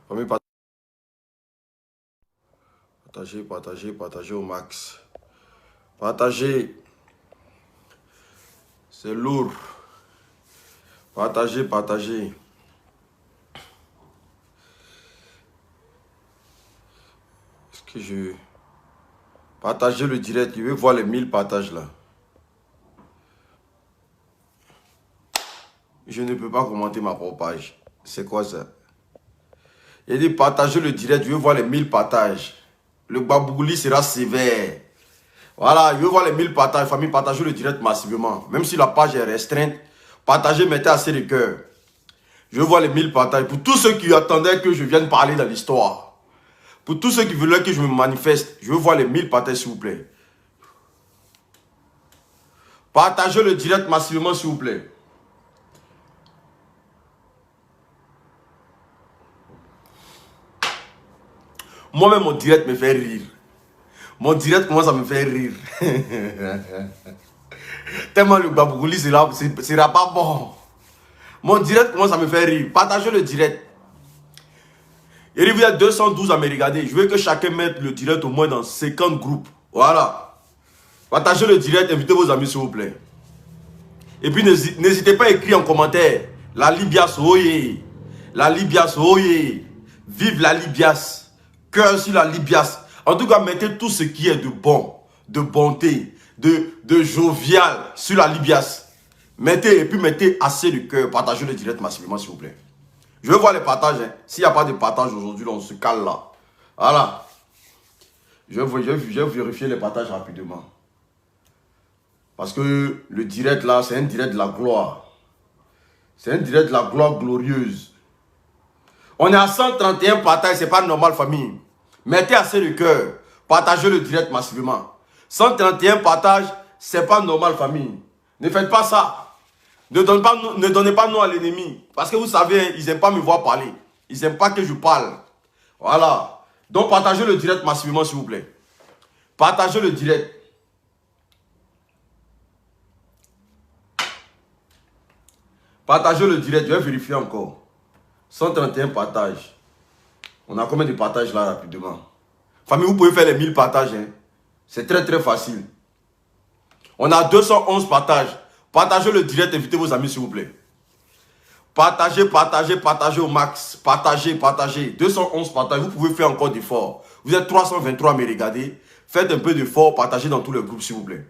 Famille, partagez, partagez, partagez au max. Partagez. C'est lourd. Partagez, partagez. Est-ce que je... Partagez le direct. Je veux voir les 1000 partages là. Je ne peux pas commenter ma propre page. C'est quoi ça? Il dit partagez le direct. Je veux voir les 1000 partages. Le Babougouli sera sévère. Voilà, je veux voir les 1000 partages. Famille, partagez le direct massivement. Même si la page est restreinte, partagez, mettez assez de cœur. Je veux voir les 1000 partages. Pour tous ceux qui attendaient que je vienne parler dans l'histoire. Pour tous ceux qui voulaient que je me manifeste, je veux voir les 1000 partages, s'il vous plaît. Partagez le direct massivement, s'il vous plaît. Moi-même, mon direct me fait rire. Mon direct commence à me faire rire. Tellement le Babougouli sera pas bon. Mon direct commence à me faire rire. Partagez le direct. Et vous êtes 212 à me regarder. Je veux que chacun mette le direct au moins dans 50 groupes. Voilà. Partagez le direct, invitez vos amis s'il vous plaît. Et puis n'hésitez pas à écrire en commentaire. La Libias, oye. La Libias, oye. Vive la Libias. Cœur sur la Libias. En tout cas, mettez tout ce qui est de bon, de bonté, de jovial sur la Libias. Mettez et puis mettez assez de cœur. Partagez le direct massivement s'il vous plaît. Je veux voir les partages. Hein. S'il n'y a pas de partage aujourd'hui, on se cale là. Voilà. Je vais vérifier les partages rapidement. Parce que le direct là, c'est un direct de la gloire. C'est un direct de la gloire glorieuse. On est à 131 partages, c'est pas normal famille. Mettez assez de cœur. Partagez le direct massivement. 131 partages, c'est pas normal famille. Ne faites pas ça. Ne donnez pas nom à l'ennemi. Parce que vous savez, ils n'aiment pas me voir parler. Ils n'aiment pas que je parle. Voilà. Donc partagez le direct massivement s'il vous plaît. Partagez le direct. Partagez le direct, je vais vérifier encore. 131 partages. On a combien de partages là rapidement? Famille, vous pouvez faire les 1000 partages. Hein? C'est très très facile. On a 211 partages. Partagez le direct, invitez vos amis s'il vous plaît. Partagez, partagez, partagez au max. Partagez, partagez. 211 partages, vous pouvez faire encore d'efforts. Vous êtes 323 à me regarder. Faites un peu d'efforts, partagez dans tous les groupes s'il vous plaît.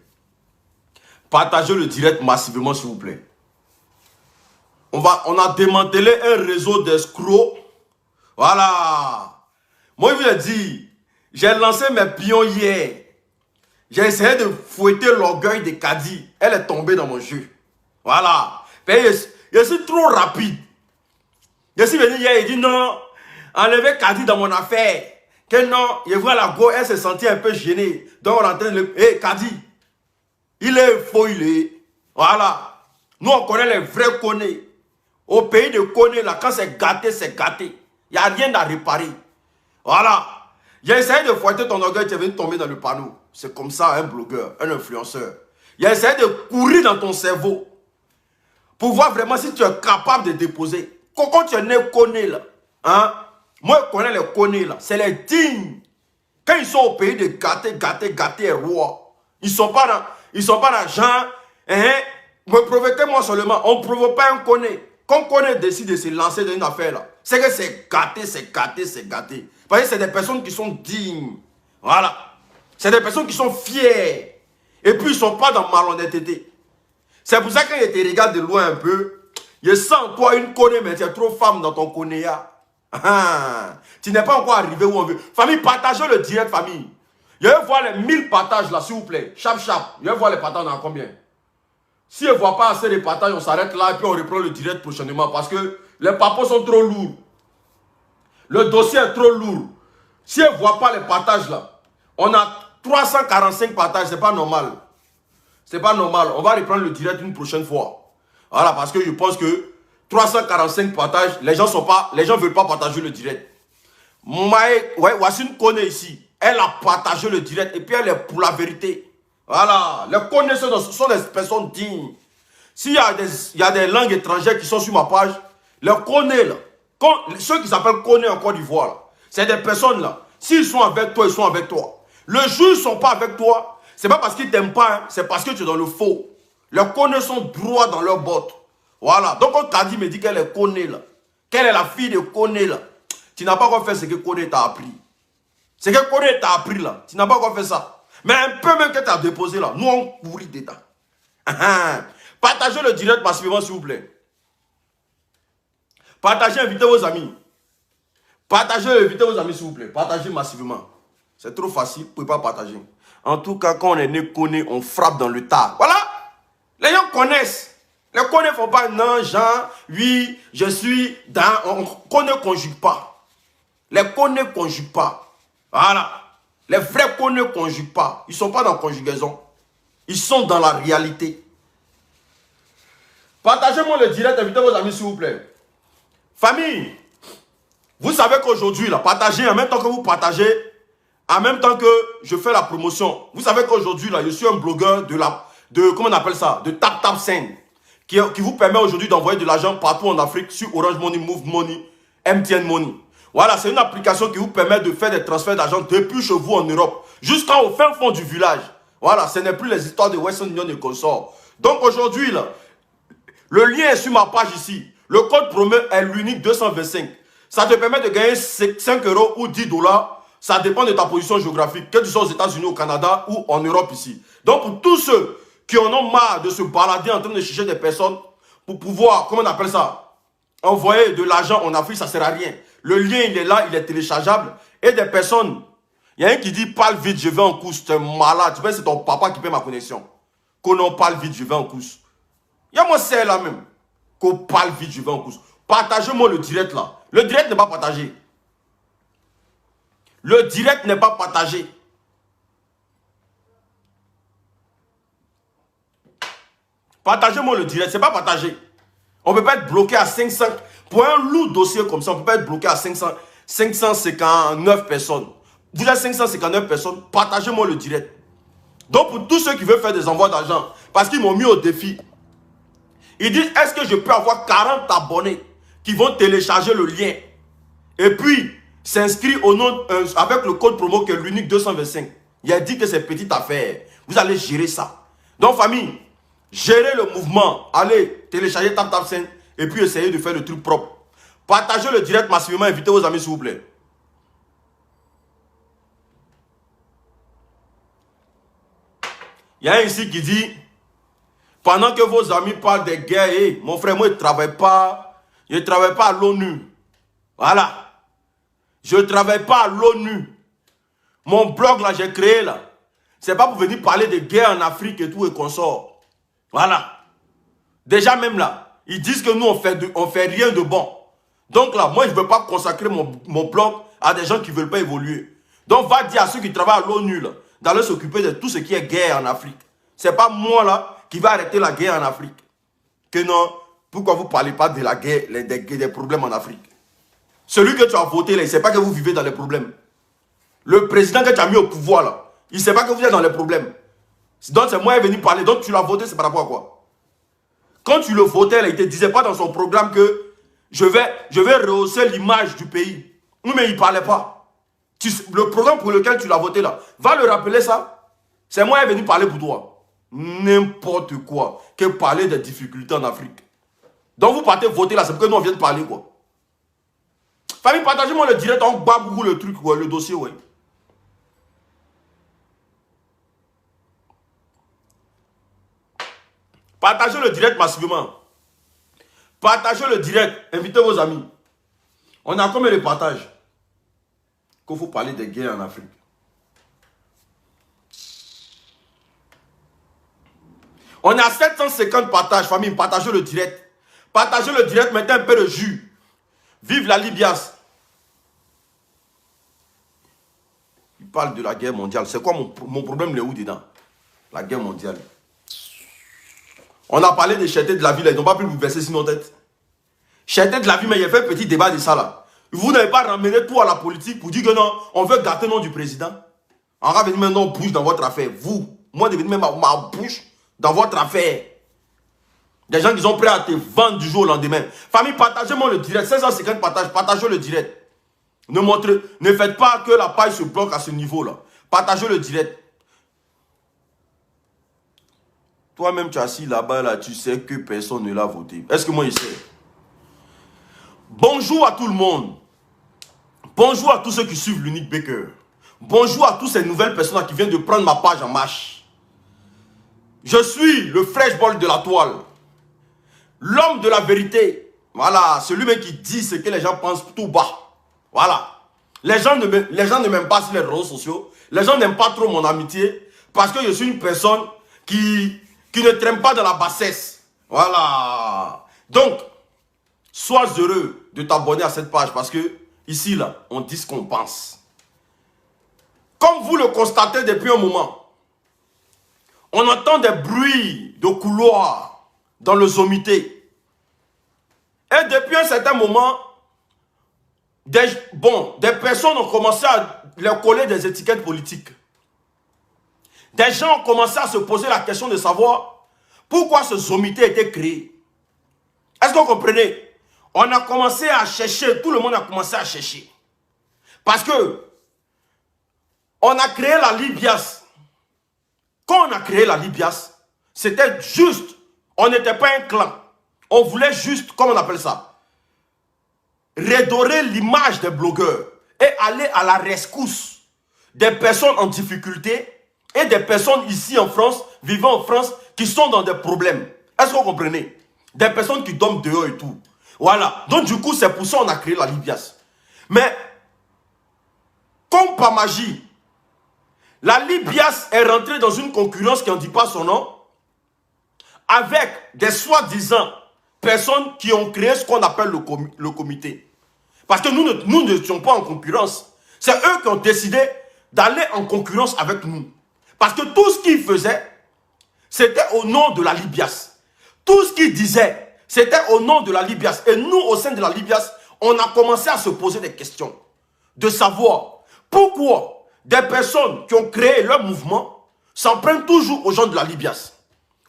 Partagez le direct massivement s'il vous plaît. On a démantelé un réseau d'escrocs. Voilà. Moi, je vous ai dit, j'ai lancé mes pions hier. J'ai essayé de fouetter l'orgueil de Kadi. Elle est tombée dans mon jeu. Voilà. Je suis trop rapide. Je suis venu hier et dit non, enlevez Kadi dans mon affaire. Que non, je vois la go, elle se sentit un peu gênée. Donc on entend le... Hé, Kadi, il est faux, il est. Voilà. Nous, on connaît les vrais connés. Au pays de Koné, là, quand c'est gâté, c'est gâté. Il n'y a rien à réparer. Voilà. J'ai essayé de fouetter ton orgueil, tu es venu tomber dans le panneau. C'est comme ça, un blogueur, un influenceur. Il a essayé de courir dans ton cerveau pour voir vraiment si tu es capable de déposer. Quand tu es né Koné, là, hein? Moi, je connais les Koné, là. C'est les dignes. Quand ils sont au pays de gâté et roi, ils ne sont pas dans genre, hein? Me provoquez-moi seulement. On ne provoque pas un Koné. Quand Koné décide de se lancer dans une affaire là, c'est que c'est gâté, c'est gâté, c'est gâté. Parce que c'est des personnes qui sont dignes. Voilà. C'est des personnes qui sont fières. Et puis ils ne sont pas dans malhonnêteté. C'est pour ça que je te regarde de loin un peu. Je sens toi une Koné, mais tu es trop femme dans ton Konéa. Tu n'es pas encore arrivé où on veut. Famille, partagez le direct, famille. Je vais voir les 1000 partages là, s'il vous plaît. Chap. Je vais voir les partages dans combien. Si on ne voit pas assez de partages, on s'arrête là et puis on reprend le direct prochainement parce que les papos sont trop lourds. Le dossier est trop lourd. Si on ne voit pas les partages là, on a 345 partages, c'est pas normal. C'est pas normal. On va reprendre le direct une prochaine fois. Voilà, parce que je pense que 345 partages, les gens ne veulent pas partager le direct. Wassine connaît ici. Elle a partagé le direct et puis elle est pour la vérité. Voilà, les connaisseurs sont des personnes dignes. S'il y a des langues étrangères qui sont sur ma page, les connais là. Ceux qui s'appellent Koné en Côte d'Ivoire, c'est des personnes là. S'ils sont avec toi, ils sont avec toi. Le jour où ils ne sont pas avec toi, c'est pas parce qu'ils ne t'aiment pas, hein, c'est parce que tu es dans le faux. Les Koné sont droits dans leurs bottes. Voilà. Donc quand Kadi me dit qu'elle est Koné là, quelle est la fille de Koné là, tu n'as pas encore fait ce que Koné t'a appris. Ce que Koné t'a appris là, tu n'as pas encore fait ça. Mais un peu même que tu as déposé là, nous on pourrit d'état. Partagez le direct massivement s'il vous plaît. Partagez, invitez vos amis. Partagez, invitez vos amis s'il vous plaît. Partagez massivement. C'est trop facile, vous ne pouvez pas partager. En tout cas, quand on est né Koné, on frappe dans le tas. Voilà. Les gens connaissent. Les Koné ne font pas non, Jean, oui, je suis dans. Koné ne conjugue pas. Les Koné ne conjuguent pas. Voilà. Les vrais Koné ne conjuguent pas. Ils ne sont pas dans la conjugaison. Ils sont dans la réalité. Partagez-moi le direct, invitez vos amis s'il vous plaît. Famille, vous savez qu'aujourd'hui, là, partagez en même temps que vous partagez, en même temps que je fais la promotion. Vous savez qu'aujourd'hui, là, je suis un blogueur comment on appelle ça, de TapTapSend, qui vous permet aujourd'hui d'envoyer de l'argent partout en Afrique sur Orange Money, Move Money, MTN Money. Voilà, c'est une application qui vous permet de faire des transferts d'argent depuis chez vous en Europe, jusqu'au fin fond du village. Voilà, ce n'est plus les histoires de Western Union et consorts. Donc aujourd'hui, là, le lien est sur ma page ici. Le code promo est l'unique 225. Ça te permet de gagner 5 € ou 10 $. Ça dépend de ta position géographique, que tu sois aux États-Unis, au Canada ou en Europe ici. Donc pour tous ceux qui en ont marre de se balader en train de chercher des personnes pour pouvoir, comment on appelle ça, envoyer de l'argent en Afrique, ça ne sert à rien. Le lien, il est là, il est téléchargeable. Et des personnes, il y a un qui dit, parle vite, je vais en course, tu es malade. Tu vois, c'est ton papa qui paie ma connexion. Qu'on en parle vite, je vais en course. Il y a moi, c'est là même. Qu'on parle vite, je vais en course. Partagez-moi le direct là. Le direct n'est pas partagé. Le direct n'est pas partagé. Partagez-moi le direct, c'est pas partagé. On ne peut pas être bloqué à 500. Pour un lourd dossier comme ça, on ne peut pas être bloqué à 559 personnes. Vous êtes 559 personnes, partagez-moi le direct. Donc pour tous ceux qui veulent faire des envois d'argent, parce qu'ils m'ont mis au défi, ils disent, est-ce que je peux avoir 40 abonnés qui vont télécharger le lien et puis s'inscrire au nom avec le code promo qui est l'unique 225. Il a dit que c'est petite affaire. Vous allez gérer ça. Donc famille, gérez le mouvement. Allez télécharger TapTapSend et puis essayez de faire le truc propre. Partagez le direct massivement. Invitez vos amis s'il vous plaît. Il y a un ici qui dit, pendant que vos amis parlent des guerres, hey, mon frère, moi je ne travaille pas à l'ONU. Voilà. Je ne travaille pas à l'ONU. Mon blog là, j'ai créé là. C'est pas pour venir parler de guerre en Afrique et tout et consorts. Voilà. Déjà même là, ils disent que nous on fait rien de bon. Donc là, moi je ne veux pas consacrer mon blog à des gens qui ne veulent pas évoluer. Donc va dire à ceux qui travaillent à l'ONU là, d'aller s'occuper de tout ce qui est guerre en Afrique. Ce n'est pas moi là qui va arrêter la guerre en Afrique. Que non, pourquoi vous ne parlez pas de la guerre, des problèmes en Afrique? Celui que tu as voté là, il ne sait pas que vous vivez dans les problèmes. Le président que tu as mis au pouvoir là, il ne sait pas que vous êtes dans les problèmes. Donc c'est moi qui est venu parler. Donc tu l'as voté, c'est par rapport à quoi? Quand tu le votais là, il ne te disait pas dans son programme que je vais rehausser l'image du pays. Non mais il ne parlait pas. Le programme pour lequel tu l'as voté là, va le rappeler ça. C'est moi qui est venu parler pour toi. N'importe quoi. Que parler des difficultés en Afrique. Donc vous partez voter là, c'est pour que nous on vienne parler quoi. Famille, partagez-moi le direct, on bat beaucoup le truc, ouais, le dossier, ouais. Partagez le direct massivement. Partagez le direct, invitez vos amis. On a combien de partages? Qu'il faut parler des guerres en Afrique. On a 750 partages, famille, partagez le direct. Partagez le direct, mettez un peu de jus. Vive la Libias. Il parle de la guerre mondiale. C'est quoi mon problème, il est où dedans? La guerre mondiale. On a parlé de cherté de la vie, là. Ils n'ont pas pu vous verser sur nos têtes. Cherté de la vie, mais il a fait un petit débat de ça là. Vous n'avez pas ramené tout à la politique pour dire que non, on veut gâter le nom du président. On va venir maintenant bouche dans votre affaire. Vous, moi de venir même ma bouche dans votre affaire. Des gens qui sont prêts à te vendre du jour au lendemain. Famille, partagez-moi le direct. 16h50 partage, partagez le direct. Ne faites pas que la page se bloque à ce niveau-là. Partagez le direct. Toi-même, tu es assis là-bas, là, tu sais que personne ne l'a voté. Est-ce que moi, je sais? Bonjour à tout le monde. Bonjour à tous ceux qui suivent l'Unique Baker. Bonjour à toutes ces nouvelles personnes qui viennent de prendre ma page en marche. Je suis le fresh ball de la toile. L'homme de la vérité. Voilà, celui-même qui dit ce que les gens pensent tout bas. Voilà. Les gens ne m'aiment pas sur les réseaux sociaux. Les gens n'aiment pas trop mon amitié. Parce que je suis une personne qui ne traîne pas dans la bassesse. Voilà. Donc, sois heureux de t'abonner à cette page. Parce que, ici, là, on dit ce qu'on pense. Comme vous le constatez depuis un moment, on entend des bruits de couloirs dans le Zomité. Et depuis un certain moment, des personnes ont commencé à leur coller des étiquettes politiques. Des gens ont commencé à se poser la question de savoir pourquoi ce Zomité a été créé. Est-ce que vous comprenez? On a commencé à chercher, tout le monde a commencé à chercher. Parce que on a créé la Libias. Quand on a créé la Libias, c'était juste, on n'était pas un clan. On voulait juste, comment on appelle ça, redorer l'image des blogueurs et aller à la rescousse des personnes en difficulté et des personnes ici en France, vivant en France, qui sont dans des problèmes. Est-ce que vous comprenez? Des personnes qui dorment dehors et tout. Voilà. Donc du coup, c'est pour ça qu'on a créé la Libias. Mais, comme par magie, la Libias est rentrée dans une concurrence qui n'en dit pas son nom, avec des soi-disant personnes qui ont créé ce qu'on appelle le comité. Parce que nous n'étions pas en concurrence. C'est eux qui ont décidé d'aller en concurrence avec nous. Parce que tout ce qu'ils faisaient, c'était au nom de la Libias. Tout ce qu'ils disaient, c'était au nom de la Libias. Et nous, au sein de la Libias, on a commencé à se poser des questions. De savoir pourquoi des personnes qui ont créé leur mouvement s'en prennent toujours aux gens de la Libias.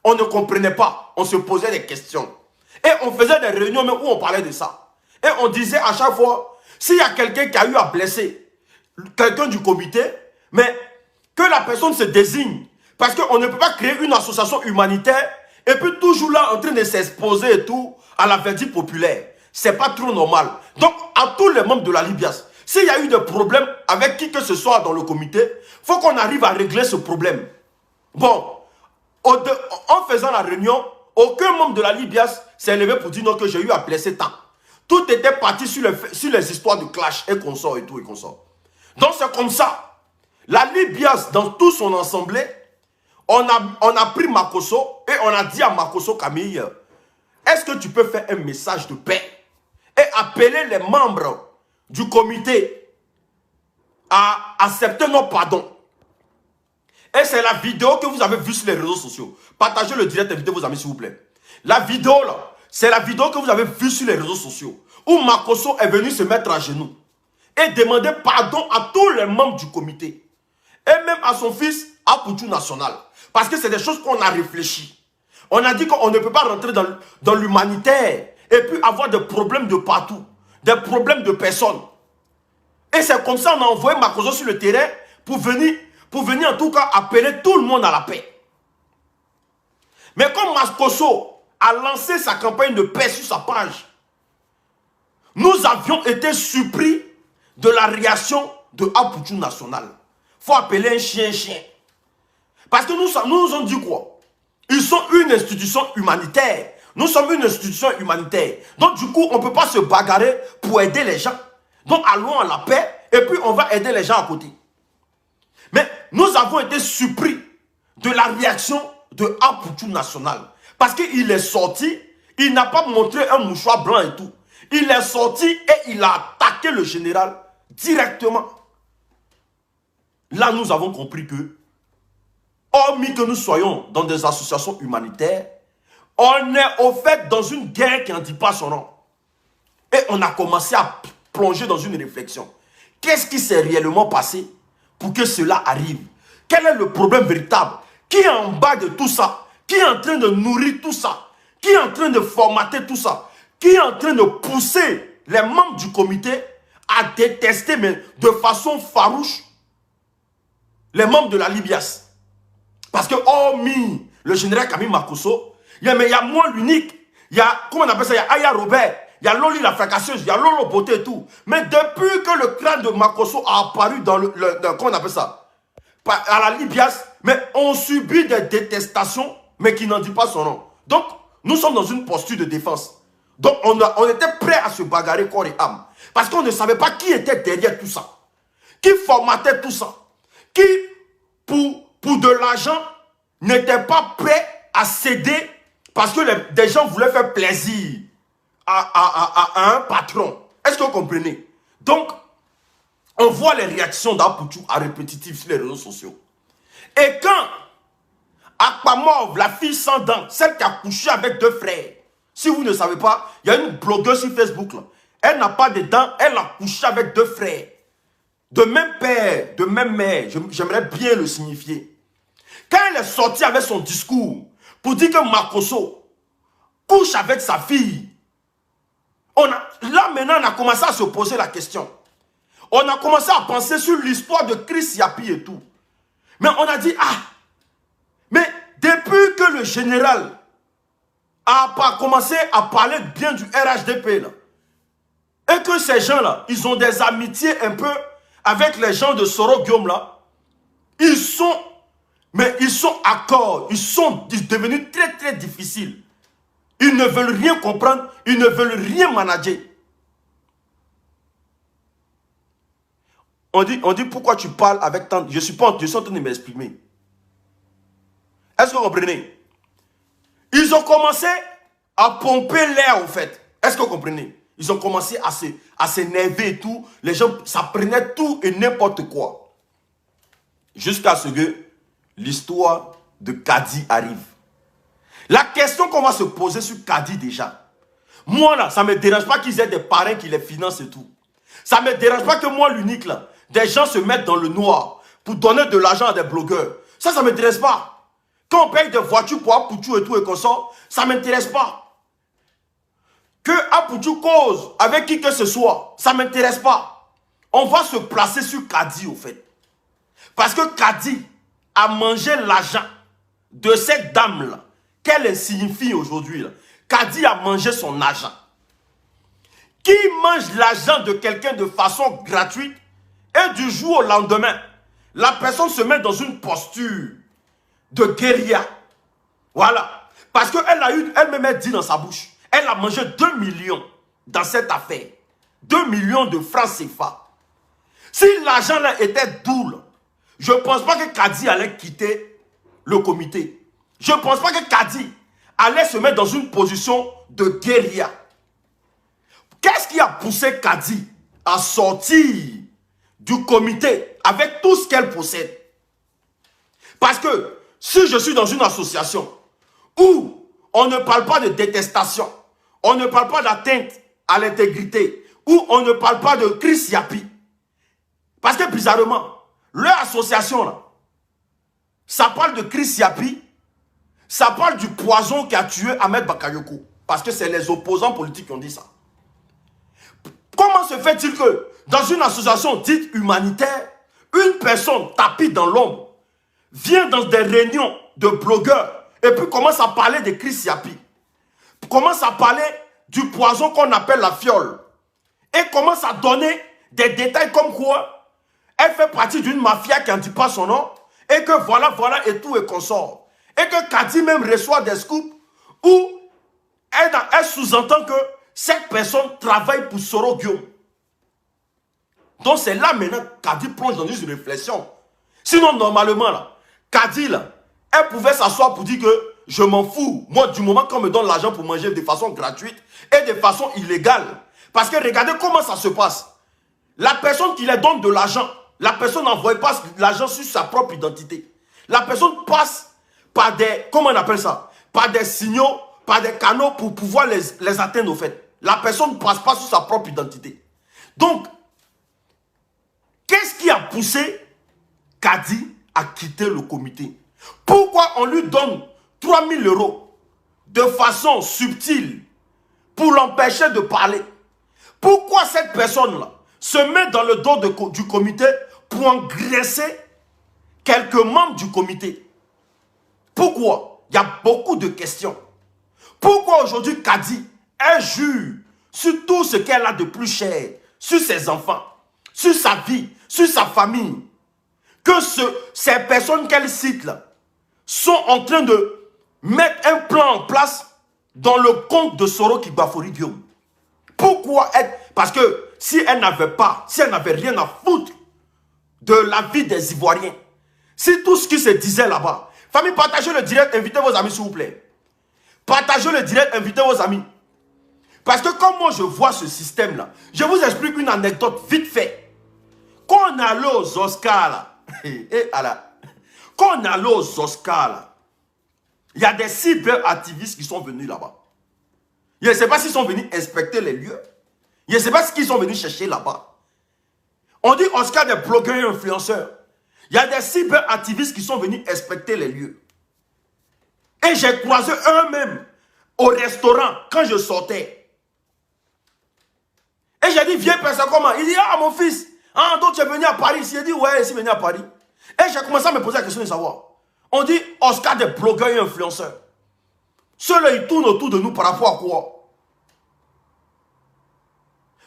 On ne comprenait pas. On se posait des questions. Et on faisait des réunions même où on parlait de ça. Et on disait à chaque fois, s'il y a quelqu'un qui a eu à blesser quelqu'un du comité, mais que la personne se désigne. Parce qu'on ne peut pas créer une association humanitaire et puis toujours là en train de s'exposer et tout à la verdict populaire. C'est pas trop normal. Donc, à tous les membres de la Libias, s'il y a eu des problèmes avec qui que ce soit dans le comité, il faut qu'on arrive à régler ce problème. Bon, en faisant la réunion, aucun membre de la Libias s'est levé pour dire non que j'ai eu à blesser tant. Tout était parti sur les histoires de clash et consorts et tout et consorts. Donc c'est comme ça. La Libias, dans tout son ensemble, on a pris Makosso et on a dit à Makosso Camille, est-ce que tu peux faire un message de paix et appeler les membres du comité à accepter nos pardons. Et c'est la vidéo que vous avez vue sur les réseaux sociaux. Partagez le direct, invitez vos amis s'il vous plaît. La vidéo là, c'est la vidéo que vous avez vue sur les réseaux sociaux. Où Makosso est venu se mettre à genoux. Et demander pardon à tous les membres du comité. Et même à son fils, Apoutou National. Parce que c'est des choses qu'on a réfléchi. On a dit qu'on ne peut pas rentrer dans l'humanitaire. Et puis avoir des problèmes de partout. Des problèmes de personnes. Et c'est comme ça qu'on a envoyé Makosso sur le terrain pour venir en tout cas appeler tout le monde à la paix. Mais comme Makosso a lancé sa campagne de paix sur sa page, nous avions été surpris de la réaction de Apoutou National. Il faut appeler un chien chien. Parce que nous nous ont dit quoi? Ils sont une institution humanitaire. Nous sommes une institution humanitaire. Donc du coup, on ne peut pas se bagarrer pour aider les gens. Donc allons à la paix et puis on va aider les gens à côté. Mais nous avons été surpris de la réaction de Apoutou National. Parce qu'il est sorti, il n'a pas montré un mouchoir blanc et tout. Il est sorti et il a attaqué le général directement. Là, nous avons compris que, hormis que nous soyons dans des associations humanitaires, on est au fait dans une guerre qui n'en dit pas son nom. Et on a commencé à plonger dans une réflexion. Qu'est-ce qui s'est réellement passé pour que cela arrive? Quel est le problème véritable? Qui est en bas de tout ça? Qui est en train de nourrir tout ça? qui est en train de formater tout ça, qui est en train de pousser les membres du comité à détester, mais de façon farouche, les membres de la Libias. Parce que, hormis le général Camille Makosso, il y a moi l'unique, il y a, comment on appelle ça, il y a Aya Robert, il y a Loli la fracasseuse, il y a Lolo Beauté et tout. Mais depuis que le crâne de Makosso a apparu dans comment on appelle ça, à la Libias, mais on subit des détestations, mais qui n'en dit pas son nom. Donc, nous sommes dans une posture de défense. Donc, on était prêt à se bagarrer corps et âme. Parce qu'on ne savait pas qui était derrière tout ça. Qui formatait tout ça. Qui, pour de l'argent, n'était pas prêt à céder parce que des gens voulaient faire plaisir à un patron. Est-ce que vous comprenez? Donc, on voit les réactions d'Apoutou à répétitif sur les réseaux sociaux. Et quand Akpamov, la fille sans dents, celle qui a couché avec 2 frères, si vous ne savez pas, il y a une blogueuse sur Facebook, là. Elle n'a pas de dents, elle a couché avec 2 frères. De même père, de même mère, j'aimerais bien le signifier. Quand elle est sortie avec son discours pour dire que Makosso couche avec sa fille, là maintenant on a commencé à se poser la question. On a commencé à penser sur l'histoire de Chris Yapi et tout. Mais on a dit, ah, mais depuis que le général a commencé à parler bien du RHDP, là, et que ces gens-là, ils ont des amitiés un peu avec les gens de Soro Guillaume, là, ils sont accords, ils sont devenus très très difficiles. Ils ne veulent rien comprendre, ils ne veulent rien manager. On dit pourquoi tu parles avec tant... Je suis en train de m'exprimer. Est-ce que vous comprenez? Ils ont commencé à pomper l'air, au fait. Est-ce que vous comprenez? Ils ont commencé à s'énerver et tout. Les gens, ça prenait tout et n'importe quoi. Jusqu'à ce que l'histoire de Kadi arrive. La question qu'on va se poser sur Kadi déjà. Moi là, ça ne me dérange pas qu'ils aient des parrains qui les financent et tout. Ça ne me dérange pas que moi l'unique là, des gens se mettent dans le noir pour donner de l'argent à des blogueurs. Ça ne m'intéresse pas. Quand on paye des voitures pour Apoutou et tout et qu'on sort, ça ne m'intéresse pas. Que Apoutou cause avec qui que ce soit, ça ne m'intéresse pas. On va se placer sur Kadi au fait. Parce que Kadi a mangé l'argent de cette dame-là, qu'elle insignifie aujourd'hui. Kadi a mangé son argent. Qui mange l'argent de quelqu'un de façon gratuite et du jour au lendemain, la personne se met dans une posture de guérilla. Voilà. Parce qu'elle me met dit dans sa bouche. Elle a mangé 2 millions dans cette affaire. 2 millions de francs CFA. Si l'argent là était doux, je ne pense pas que Kadi allait quitter le comité. Je ne pense pas que Kadi allait se mettre dans une position de guérilla. Qu'est-ce qui a poussé Kadi à sortir du comité avec tout ce qu'elle possède? Parce que si je suis dans une association où on ne parle pas de détestation, on ne parle pas d'atteinte à l'intégrité, où on ne parle pas de Chris Yapi, parce que bizarrement, leur association là, ça parle de Chris Yapi, ça parle du poison qui a tué Ahmed Bakayoko, parce que c'est les opposants politiques qui ont dit ça. Comment se fait-il que dans une association dite humanitaire, une personne tapie dans l'ombre vient dans des réunions de blogueurs et puis commence à parler de Chris Yapi, commence à parler du poison qu'on appelle la fiole et commence à donner des détails comme quoi elle fait partie d'une mafia qui n'en dit pas son nom et que voilà et tout et qu'on sort. Et que Kadi même reçoit des scoops où elle sous-entend que cette personne travaille pour Soro Guillaume. Donc c'est là maintenant que Kadi plonge dans une réflexion. Sinon normalement là, Kadi là, elle pouvait s'asseoir pour dire que je m'en fous. Moi du moment qu'on me donne l'argent pour manger de façon gratuite et de façon illégale. Parce que regardez comment ça se passe. La personne qui les donne de l'argent, la personne n'envoie pas l'argent sur sa propre identité. La personne passe par des, comment on appelle ça, par des signaux, par des canaux pour pouvoir les atteindre au fait. La personne ne passe pas sur sa propre identité. Donc, qu'est-ce qui a poussé Kadi à quitter le comité? Pourquoi on lui donne 3 000 € de façon subtile pour l'empêcher de parler. Pourquoi cette personne-là se met dans le dos du comité pour engraisser quelques membres du comité? Pourquoi? Il y a beaucoup de questions. Pourquoi aujourd'hui Kadi, elle jure sur tout ce qu'elle a de plus cher, sur ses enfants, sur sa vie, sur sa famille, que ces personnes qu'elle cite là sont en train de mettre un plan en place dans le compte de Soro Kibafori Guillaume? Pourquoi elle? Parce que si elle n'avait rien à foutre de la vie des Ivoiriens, si tout ce qui se disait là-bas, famille, partagez le direct, invitez vos amis s'il vous plaît. Partagez le direct, invitez vos amis. Parce que comme moi je vois ce système-là, je vous explique une anecdote vite fait. Quand on est allé aux Oscars là, quand on est allé aux Oscars là, il y a des cyber-activistes qui sont venus là-bas. Je ne sais pas s'ils sont venus inspecter les lieux. Je ne sais pas ce qu'ils sont venus chercher là-bas. On dit Oscar des blogueurs et influenceurs. Il y a des cyber-activistes qui sont venus inspecter les lieux. Et j'ai croisé eux-mêmes au restaurant quand je sortais. Et j'ai dit, viens faire ça comment? Il dit, ah mon fils, ah donc tu es venu à Paris ici? Il dit, ouais, je suis venu à Paris. Et j'ai commencé à me poser la question de savoir. On dit Oscar des blogueurs et influenceurs. Ceux-là, ils tournent autour de nous par rapport à quoi?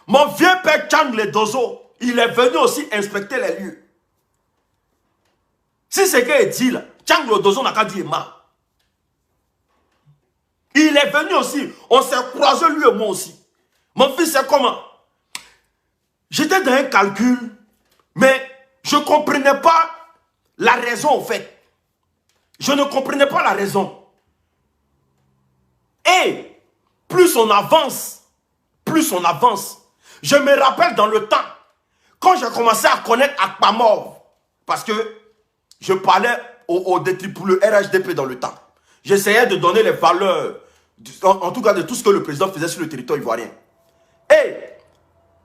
Mon vieux père Chang Ledozo, il est venu aussi inspecter les lieux. Si c'est qu'il dit là, Chang Ledozo n'a qu'à dire ma. Il est venu aussi, on s'est croisé lui et moi aussi. Mon fils, c'est comment? J'étais dans un calcul, mais je ne comprenais pas la raison au fait. Je ne comprenais pas la raison. Et plus on avance, je me rappelle dans le temps, quand j'ai commencé à connaître Akpamov, parce que je parlais pour le RHDP dans le temps. J'essayais de donner les valeurs, en tout cas de tout ce que le président faisait sur le territoire ivoirien. Et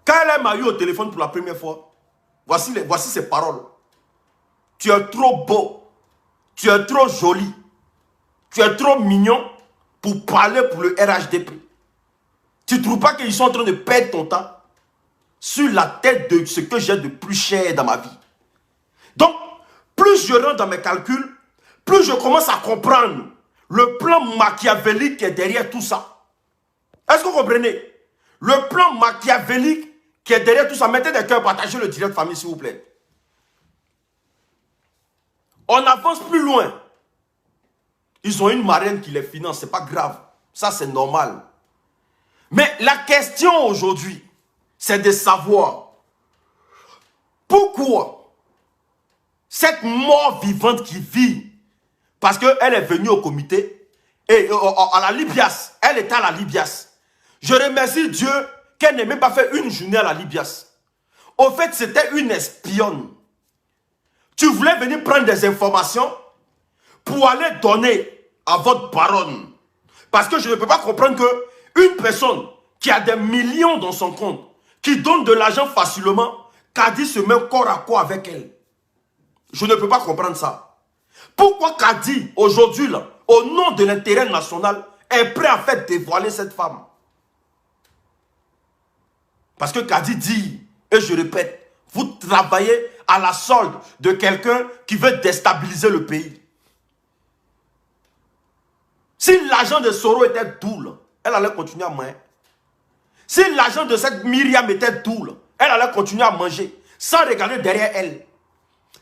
quand elle m'a eu au téléphone pour la première fois, voici ses paroles. Tu es trop beau, tu es trop joli, tu es trop mignon pour parler pour le RHDP. Tu ne trouves pas qu'ils sont en train de perdre ton temps sur la tête de ce que j'ai de plus cher dans ma vie? Donc, plus je rentre dans mes calculs, plus je commence à comprendre le plan machiavélique qui est derrière tout ça. Est-ce que vous comprenez? Le plan machiavélique qui est derrière tout ça. Mettez des cœurs, partagez le direct famille s'il vous plaît. On avance plus loin. Ils ont une marraine qui les finance, c'est pas grave. Ça c'est normal. Mais la question aujourd'hui, c'est de savoir pourquoi cette mort vivante qui vit, parce qu'elle est venue au comité, et à la Libias, elle était à la Libias. Je remercie Dieu qu'elle n'ait même pas fait une journée à la Libias. Au fait, c'était une espionne. Tu voulais venir prendre des informations pour aller donner à votre baronne. Parce que je ne peux pas comprendre qu'une personne qui a des millions dans son compte, qui donne de l'argent facilement, Kadi se met corps à corps avec elle. Je ne peux pas comprendre ça. Pourquoi Kadi, aujourd'hui, au nom de l'intérêt national, est prêt à faire dévoiler cette femme? Parce que Kadi dit, et je répète, vous travaillez à la solde de quelqu'un qui veut déstabiliser le pays. Si l'argent de Soro était doux, elle allait continuer à manger. Si l'argent de cette Myriam était doux, elle allait continuer à manger, sans regarder derrière elle.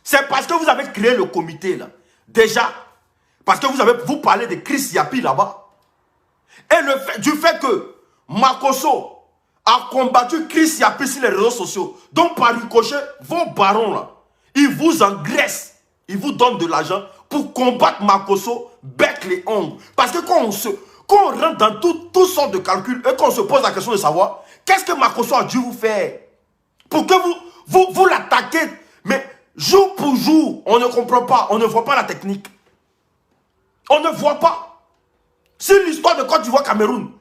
C'est parce que vous avez créé le comité là. Déjà, parce que vous parlez de Chris Yapi là-bas. Et du fait que Makosso a combattu Chris Yapi sur les réseaux sociaux. Donc par ricochet, vos barons là, ils vous engraissent. Ils vous donnent de l'argent pour combattre Makosso bec les ongles. Parce que quand on rentre dans toutes sortes de calculs et qu'on se pose la question de savoir qu'est-ce que Makosso a dû vous faire pour que vous l'attaquez, mais jour pour jour, on ne comprend pas, on ne voit pas la technique. On ne voit pas. C'est l'histoire de Côte d'Ivoire-Cameroun.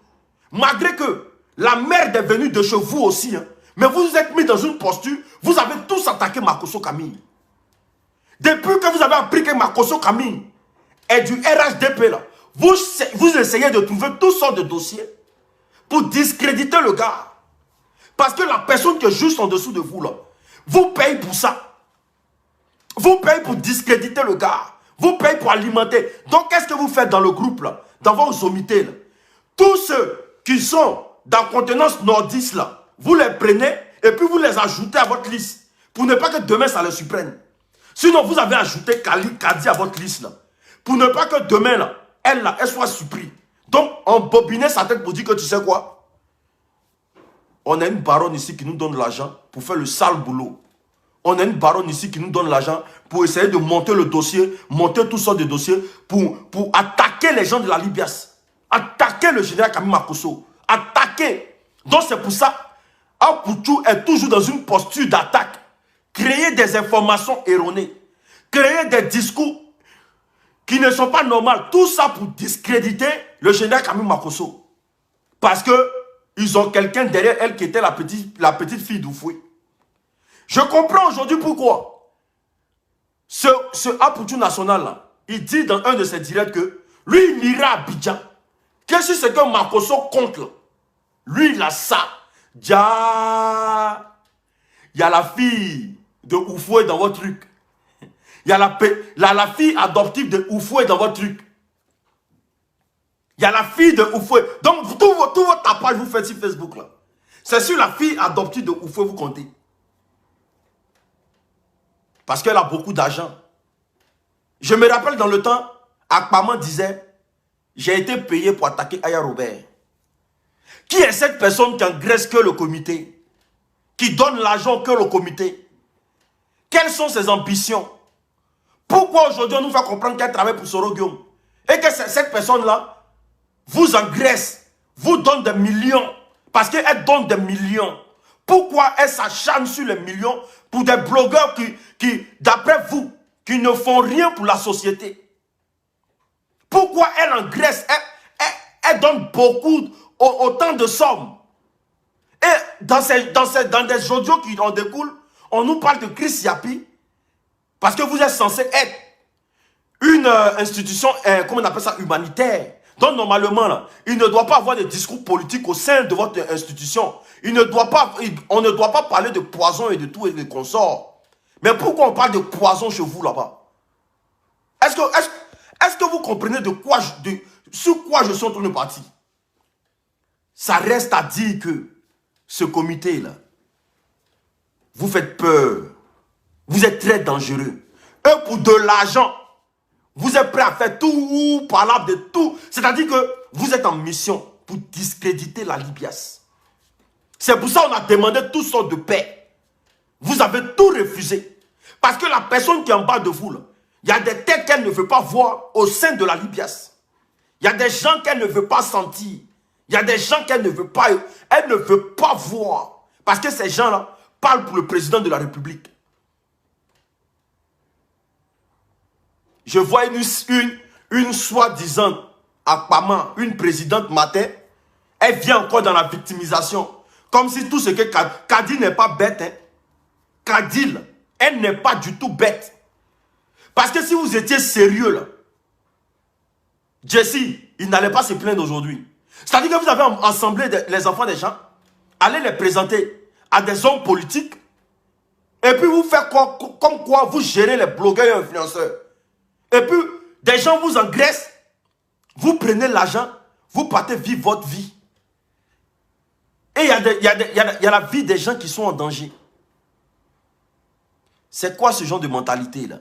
Malgré que la merde est venue de chez vous aussi, hein, mais vous vous êtes mis dans une posture, vous avez tous attaqué Makosso Camille. Depuis que vous avez appris que Makosso Camille est du RHDP là, vous essayez de trouver toutes sortes de dossiers pour discréditer le gars. Parce que la personne qui est juste en dessous de vous, là, vous paye pour ça. Vous payez pour discréditer le gars. Vous payez pour alimenter. Donc, qu'est-ce que vous faites dans le groupe, là, dans vos sommités, là? Tous ceux qui sont dans contenance nordiste, là, vous les prenez et puis vous les ajoutez à votre liste. Pour ne pas que demain, ça les surprenne. Sinon, vous avez ajouté Kadi à votre liste, là. Pour ne pas que demain, là, elle soit surprise. Donc, on bobinait sa tête pour dire que tu sais quoi? On a une baronne ici qui nous donne l'argent pour faire le sale boulot. On a une baronne ici qui nous donne l'argent pour essayer de monter le dossier, monter toutes sortes de dossiers pour attaquer les gens de la Libias. Attaquer le général Kami Makosso. Attaquer. Donc c'est pour ça, Apoutou est toujours dans une posture d'attaque. Créer des informations erronées. Créer des discours qui ne sont pas normaux. Tout ça pour discréditer le général Kami Makosso. Parce que ils ont quelqu'un derrière elle qui était la petite fille d'Oufoué. Je comprends aujourd'hui pourquoi ce Apoutou national là, il dit dans un de ses directs que lui il ira à Abidjan. Qu'est-ce que c'est que Makosso compte là? Lui il a ça. Il y a la fille de Oufoué dans votre truc. Il y a la fille adoptive de Oufoué dans votre truc. Il y a la fille de Oufoué. Donc tout votre tapage vous faites sur Facebook là. C'est sur la fille adoptive de Oufoué vous comptez. Parce qu'elle a beaucoup d'argent. Je me rappelle dans le temps, Akpaman disait, j'ai été payé pour attaquer Aya Robert. Qui est cette personne qui engraisse que le comité? Qui donne l'argent que le comité? Quelles sont ses ambitions? Pourquoi aujourd'hui on nous fait comprendre qu'elle travaille pour Soro Guillaume? Et que cette personne-là vous engraisse, vous donne des millions. Parce qu'elle donne des millions. Pourquoi elle s'acharne sur les millions pour des blogueurs qui d'après vous, qui ne font rien pour la société? Pourquoi elle engraisse? Elle donne beaucoup, autant de sommes. Et dans des audios qui en découlent, on nous parle de Chris Yapi, parce que vous êtes censé être une institution, comment on appelle ça, humanitaire. Donc normalement, là, il ne doit pas avoir de discours politiques au sein de votre institution. On ne doit pas parler de poison et de tout et de consorts. Mais pourquoi on parle de poison chez vous là-bas? Est-ce que vous comprenez sur quoi je suis en train de partir? Ça reste à dire que ce comité-là, vous faites peur. Vous êtes très dangereux. Et pour de l'argent, vous êtes prêt à faire tout, parlable de tout. C'est-à-dire que vous êtes en mission pour discréditer la Libias. C'est pour ça qu'on a demandé toutes sortes de paix. Vous avez tout refusé. Parce que la personne qui est en bas de vous, il y a des têtes qu'elle ne veut pas voir au sein de la Libias. Il y a des gens qu'elle ne veut pas sentir. Il y a des gens qu'elle ne veut pas voir. Parce que ces gens-là parlent pour le président de la République. Je vois une soi-disant Akpaman, une présidente matin, elle vient encore dans la victimisation. Comme si tout ce que Kadi n'est pas bête. Hein. Kadi, elle n'est pas du tout bête. Parce que si vous étiez sérieux, là, Jessie, il n'allait pas se plaindre aujourd'hui. C'est-à-dire que vous avez assemblé les enfants des gens, allez les présenter à des hommes politiques, et puis vous faites comme quoi vous gérez les blogueurs et influenceurs. Et puis, des gens vous engraissent, vous prenez l'argent, vous partez vivre votre vie. Et il y a la vie des gens qui sont en danger. C'est quoi ce genre de mentalité-là?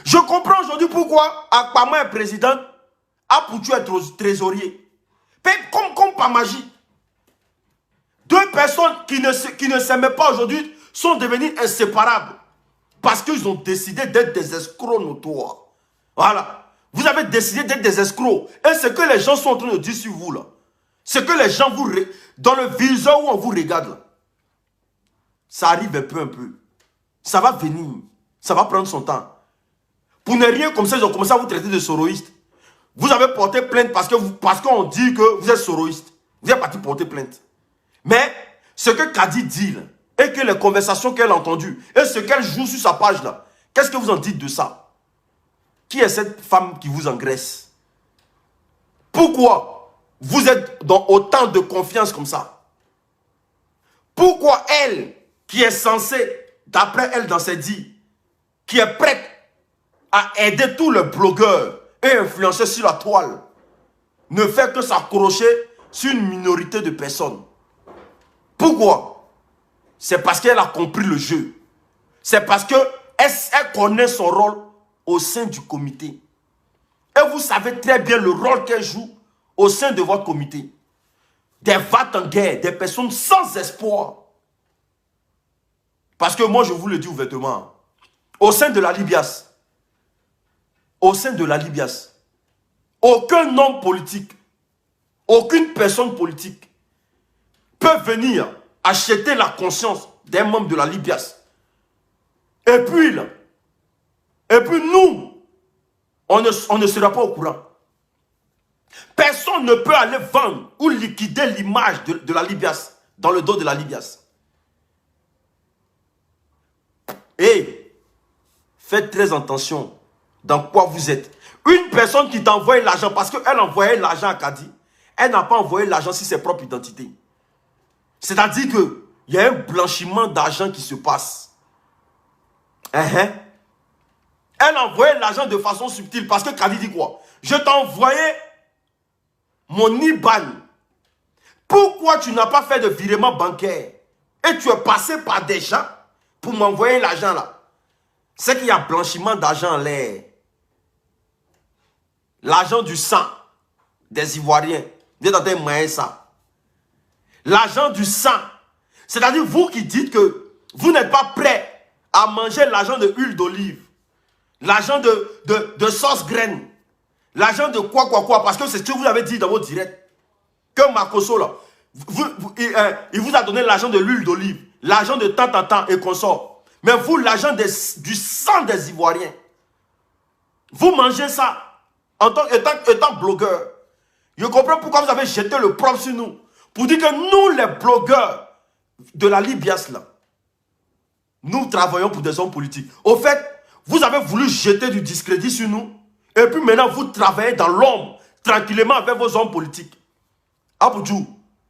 Je comprends aujourd'hui pourquoi Akpaman est président, Apoutou est trésorier. Comme par magie. Deux personnes qui ne s'aimaient pas aujourd'hui sont devenues inséparables. Parce qu'ils ont décidé d'être des escrocs notoires. Voilà. Vous avez décidé d'être des escrocs. Et ce que les gens sont en train de dire sur vous, là, ce que les gens vous... Dans le viseur où on vous regarde, là, ça arrive un peu. Ça va venir. Ça va prendre son temps. Pour ne rien comme ça, ils ont commencé à vous traiter de soroïste. Vous avez porté plainte parce qu'on dit que vous êtes soroïste. Vous êtes parti porter plainte. Mais ce que Kadi dit, là, et que les conversations qu'elle a entendues, et ce qu'elle joue sur sa page, là, qu'est-ce que vous en dites de ça? Qui est cette femme qui vous engraisse? Pourquoi vous êtes dans autant de confiance comme ça? Pourquoi elle, qui est censée, d'après elle dans ses dits, qui est prête à aider tous les blogueurs et influenceurs sur la toile, ne fait que s'accrocher sur une minorité de personnes? Pourquoi? C'est parce qu'elle a compris le jeu. C'est parce qu'elle connaît son rôle au sein du comité. Et vous savez très bien le rôle qu'elle joue au sein de votre comité. Des va-t-en-guerre, des personnes sans espoir. Parce que moi, je vous le dis ouvertement, au sein de la Libias, aucun homme politique, aucune personne politique peut venir acheter la conscience d'un membre de la Libias. Et puis nous, on ne sera pas au courant. Personne ne peut aller vendre ou liquider l'image de la Libias dans le dos de la Libias. Et faites très attention dans quoi vous êtes. Une personne qui t'envoie l'argent, parce qu'elle envoyait l'argent à Kadi, elle n'a pas envoyé l'argent sur ses propres identités. C'est-à-dire qu'il y a un blanchiment d'argent qui se passe. Elle envoyait l'argent de façon subtile parce que Kadi dit quoi? Je t'ai envoyé mon IBAN. Pourquoi tu n'as pas fait de virement bancaire et tu es passé par des gens pour m'envoyer l'argent là? C'est qu'il y a blanchiment d'argent en l'air. L'argent du sang des Ivoiriens. Vous êtes en train de manger ça. L'argent du sang. C'est-à-dire vous qui dites que vous n'êtes pas prêt à manger l'argent de huile d'olive. L'argent de sauce graine. L'argent de quoi. Parce que c'est ce que vous avez dit dans vos directs. Que Makoso là, il vous a donné l'argent de l'huile d'olive. L'argent de tant en temps et consort. Mais vous, l'argent du sang des Ivoiriens. Vous mangez ça étant blogueur. Je comprends pourquoi vous avez jeté le propre sur nous. Pour dire que nous, les blogueurs de la Libias là, nous travaillons pour des hommes politiques. Au fait, vous avez voulu jeter du discrédit sur nous. Et puis maintenant, vous travaillez dans l'ombre, tranquillement avec vos hommes politiques. Aboudjou,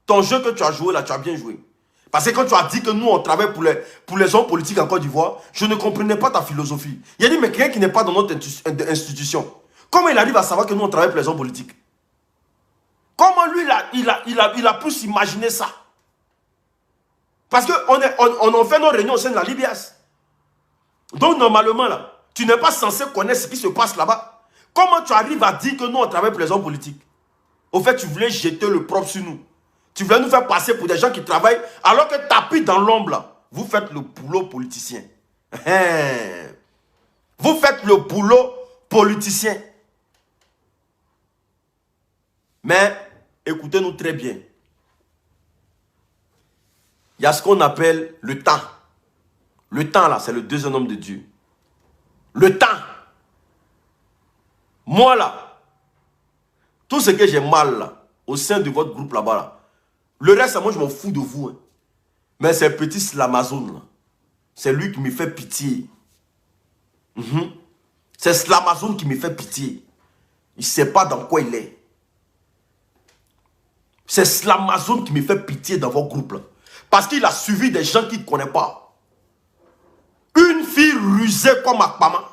ton jeu que tu as joué là, tu as bien joué. Parce que quand tu as dit que nous, on travaille pour les hommes politiques en Côte d'Ivoire, je ne comprenais pas ta philosophie. Il a dit, mais quelqu'un qui n'est pas dans notre institution, comment il arrive à savoir que nous, on travaille pour les hommes politiques? Comment lui, il a pu s'imaginer ça? Parce qu'on on fait nos réunions au sein de la Libias. Donc, normalement, là, tu n'es pas censé connaître ce qui se passe là-bas. Comment tu arrives à dire que nous, on travaille pour les hommes politiques? Au fait, tu voulais jeter le propre sur nous. Tu voulais nous faire passer pour des gens qui travaillent, alors que tapis dans l'ombre, là, vous faites le boulot politicien. Vous faites le boulot politicien. Mais, écoutez-nous très bien. Il y a ce qu'on appelle le temps. Le temps, là, c'est le deuxième homme de Dieu. Le temps. Moi, là, tout ce que j'ai mal, là, au sein de votre groupe là-bas, là, le reste, moi, je m'en fous de vous. Hein. Mais c'est petit Slamazone, là. C'est lui qui me fait pitié. C'est Slamazone qui me fait pitié. Il ne sait pas dans quoi il est. C'est Slamazone qui me fait pitié dans votre groupe, là. Parce qu'il a suivi des gens qu'il ne connaît pas. Une fille rusée comme Akpama.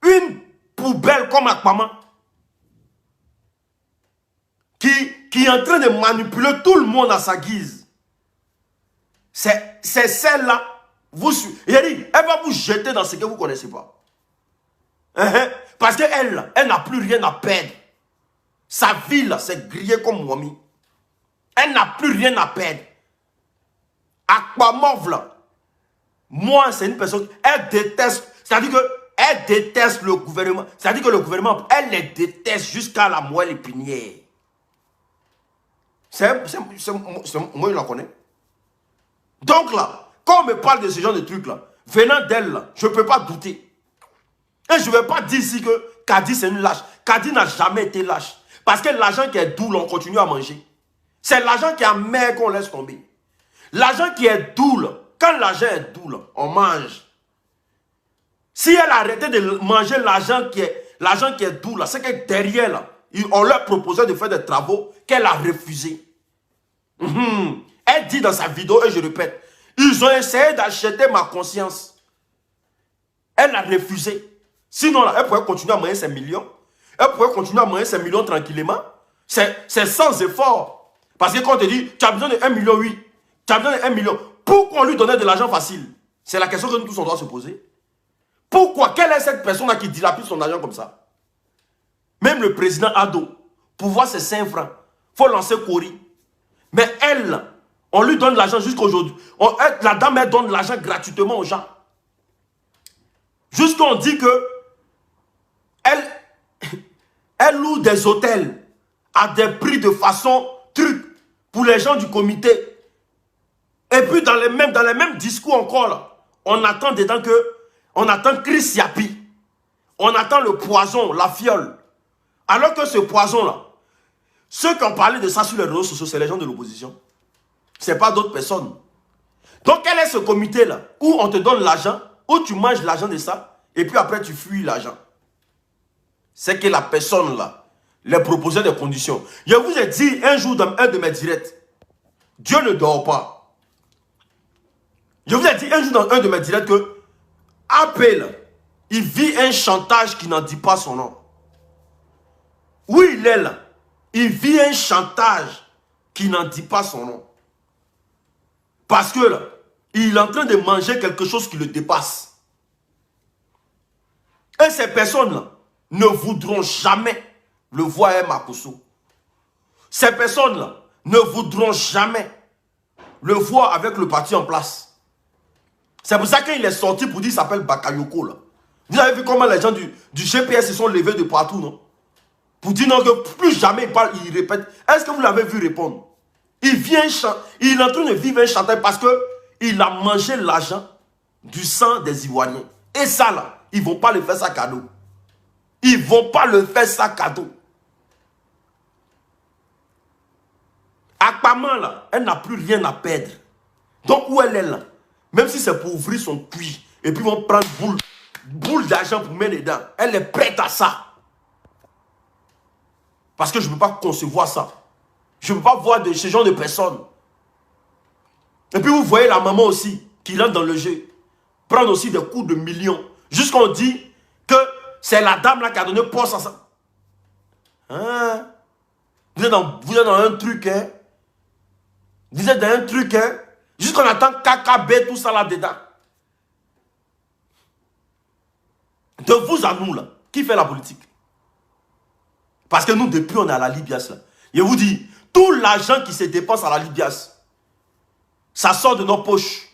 Une poubelle comme Akpama. Qui est en train de manipuler tout le monde à sa guise. C'est celle-là. Il a dit, elle va vous jeter dans ce que vous ne connaissez pas. Parce qu'elle, elle n'a plus rien à perdre. Sa vie, là, c'est grillé comme Mwami. Elle n'a plus rien à perdre. Akpamov, là, moi, c'est une personne, elle déteste, c'est-à-dire qu'elle déteste le gouvernement. C'est-à-dire que le gouvernement, elle les déteste jusqu'à la moelle épinière. Moi, je la connais. Donc là, quand on me parle de ce genre de trucs-là, venant d'elle, là, je ne peux pas douter. Et je ne vais pas dire ici que Kadi, c'est une lâche. Kadi n'a jamais été lâche. Parce que l'argent qui est doux, on continue à manger. C'est l'argent qui est amer qu'on laisse tomber. L'argent qui est doux, quand l'argent est doux, on mange. Si elle a arrêté de manger l'argent l'argent qui est doux là, c'est que derrière là, on leur proposait de faire des travaux qu'elle a refusé. Elle dit dans sa vidéo, et je répète, ils ont essayé d'acheter ma conscience. Elle a refusé. Sinon, là, elle pourrait continuer à monnayer ses millions. Elle pourrait continuer à monnayer ses millions tranquillement. C'est sans effort. Parce que quand on te dit, tu as besoin de 1 million, oui. Tu as besoin de 1 million. Pourquoi on lui donnait de l'argent facile? C'est la question que nous tous on doit se poser. Pourquoi? Quelle est cette personne-là qui dilapide son argent comme ça? Même le président Ado, pour voir ses 5 francs, il faut lancer Kori. Mais elle, on lui donne l'argent jusqu'aujourd'hui. La dame, elle donne l'argent gratuitement aux gens. Jusqu'on dit que elle loue des hôtels à des prix de façon truc pour les gens du comité. Et puis dans les mêmes discours encore, là, on attend dedans que, on attend Chris Yapi. On attend le poison, la fiole. Alors que ce poison-là, ceux qui ont parlé de ça sur les réseaux sociaux, c'est les gens de l'opposition. Ce n'est pas d'autres personnes. Donc quel est ce comité-là où on te donne l'argent, où tu manges l'argent de ça, et puis après tu fuis l'argent? C'est que la personne là, les proposait des conditions. Je vous ai dit un jour dans un de mes directs, Dieu ne dort pas. Je vous ai dit un jour dans un de mes directs que Appel, il vit un chantage qui n'en dit pas son nom. Oui, il est là. Il vit un chantage qui n'en dit pas son nom. Parce que là, il est en train de manger quelque chose qui le dépasse. Et ces personnes-là ne voudront jamais le voir à Makosso. Ces personnes-là ne voudront jamais le voir avec le parti en place. C'est pour ça qu'il est sorti pour dire qu'il s'appelle Bakayoko. Là. Vous avez vu comment les gens du GPS se sont levés de partout, non? Pour dire non, que plus jamais il parle, il répète. Est-ce que vous l'avez vu répondre? Il est en train de vivre un chantage parce qu'il a mangé l'argent du sang des Ivoiriens. Et ça là, ils ne vont pas le faire ça cadeau. Ils ne vont pas le faire ça cadeau. Akpaman là, elle n'a plus rien à perdre. Donc où elle est là, même si c'est pour ouvrir son cuir, et puis ils vont prendre boule d'argent pour mettre dedans, elle est prête à ça. Parce que je ne peux pas concevoir ça. Je ne peux pas voir de ce genre de personnes. Et puis vous voyez la maman aussi, qui rentre dans le jeu, prendre aussi des coups de millions. Jusqu'on dit que c'est la dame là qui a donné poste à ça. Hein? Vous êtes dans un truc, hein? Vous êtes dans un truc, hein? Jusqu'on attend KKB, tout ça là-dedans. De vous à nous, là, qui fait la politique? Parce que nous, depuis, on est à la Libias, là. Je vous dis, tout l'argent qui se dépense à la Libias, ça sort de nos poches.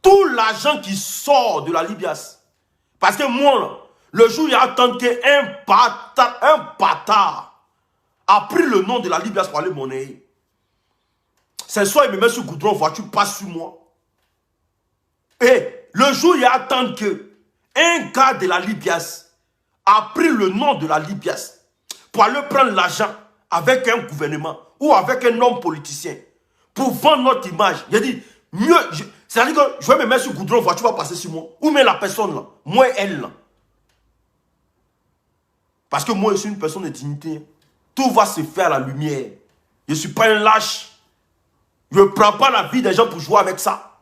Tout l'argent qui sort de la Libias. Parce que moi, là, le jour où il y a tant qu'un bâtard a pris le nom de la Libias pour aller monnayer. C'est soit il me met sur goudron, voiture passe sur moi. Et le jour où il y a tant qu'un gars de la Libias a pris le nom de la Libias pour aller prendre l'argent avec un gouvernement ou avec un homme politicien pour vendre notre image. Il a dit, mieux, c'est-à-dire que je vais me mettre sur goudron, voiture va passer sur moi. Où met la personne là? Moi et elle là. Parce que moi je suis une personne de dignité. Tout va se faire à la lumière. Je ne suis pas un lâche. Je ne prends pas la vie des gens pour jouer avec ça.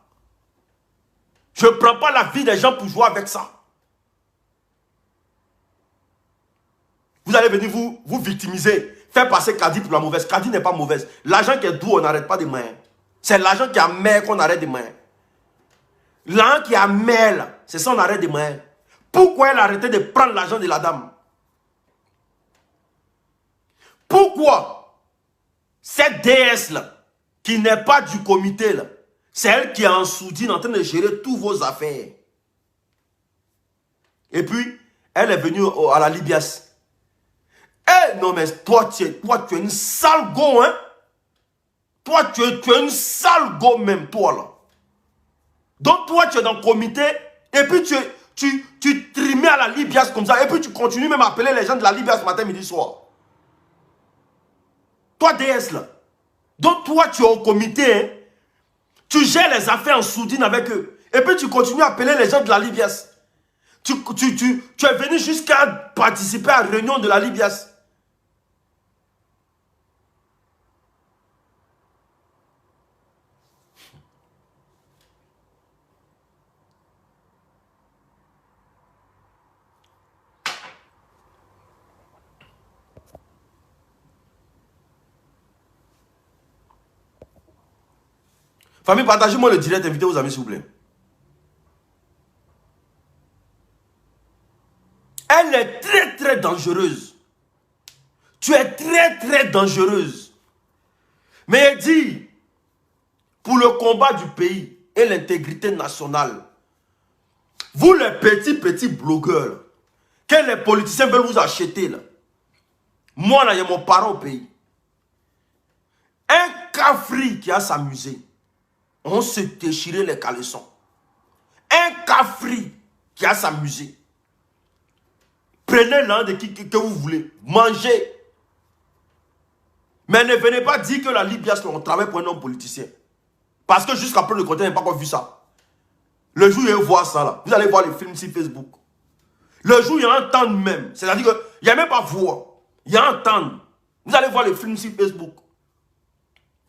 Je ne prends pas la vie des gens pour jouer avec ça. Vous allez venir vous victimiser, faire passer Kadi pour la mauvaise. Kadi n'est pas mauvaise. L'argent qui est doux, on n'arrête pas de main. C'est l'argent qui a mer qu'on arrête de main. L'argent qui a mer, c'est ça on arrête de main. Pourquoi elle a arrêté de prendre l'argent de la dame? Pourquoi cette déesse-là, qui n'est pas du comité, là, c'est elle qui est en soudine en train de gérer tous vos affaires. Et puis, elle est venue à la Libias. Eh non mais toi tu es une sale go, hein. Toi tu es une sale go même toi là. Donc toi tu es dans le comité et puis tu trimais à la Libias comme ça et puis tu continues même à appeler les gens de la Libias matin, midi, soir. Toi DS là. Donc toi tu es au comité, hein. Tu gères les affaires en soudine avec eux et puis tu continues à appeler les gens de la Libias. Tu es venu jusqu'à participer à la réunion de la Libias. Famille, partagez-moi le direct, invitez vos amis s'il vous plaît. Elle est très très dangereuse. Tu es très très dangereuse. Mais elle dit, pour le combat du pays et l'intégrité nationale, vous les petits blogueurs, que les politiciens veulent vous acheter là. Moi là, il y a mon parent au pays. Un cafri qui a s'amusé. On se déchirait les caleçons. Un cafri qui a s'amusé. Prenez l'un de qui que vous voulez. Mangez. Mais ne venez pas dire que la Libias, on travaille pour un homme politicien. Parce que jusqu'à peu le côté, n'a pas encore vu ça. Le jour où il voit ça, là, vous allez voir les films sur Facebook. Le jour où il y a un temps même. C'est-à-dire qu'il n'y a même pas voix. Il y a un temps. Vous allez voir les films sur Facebook.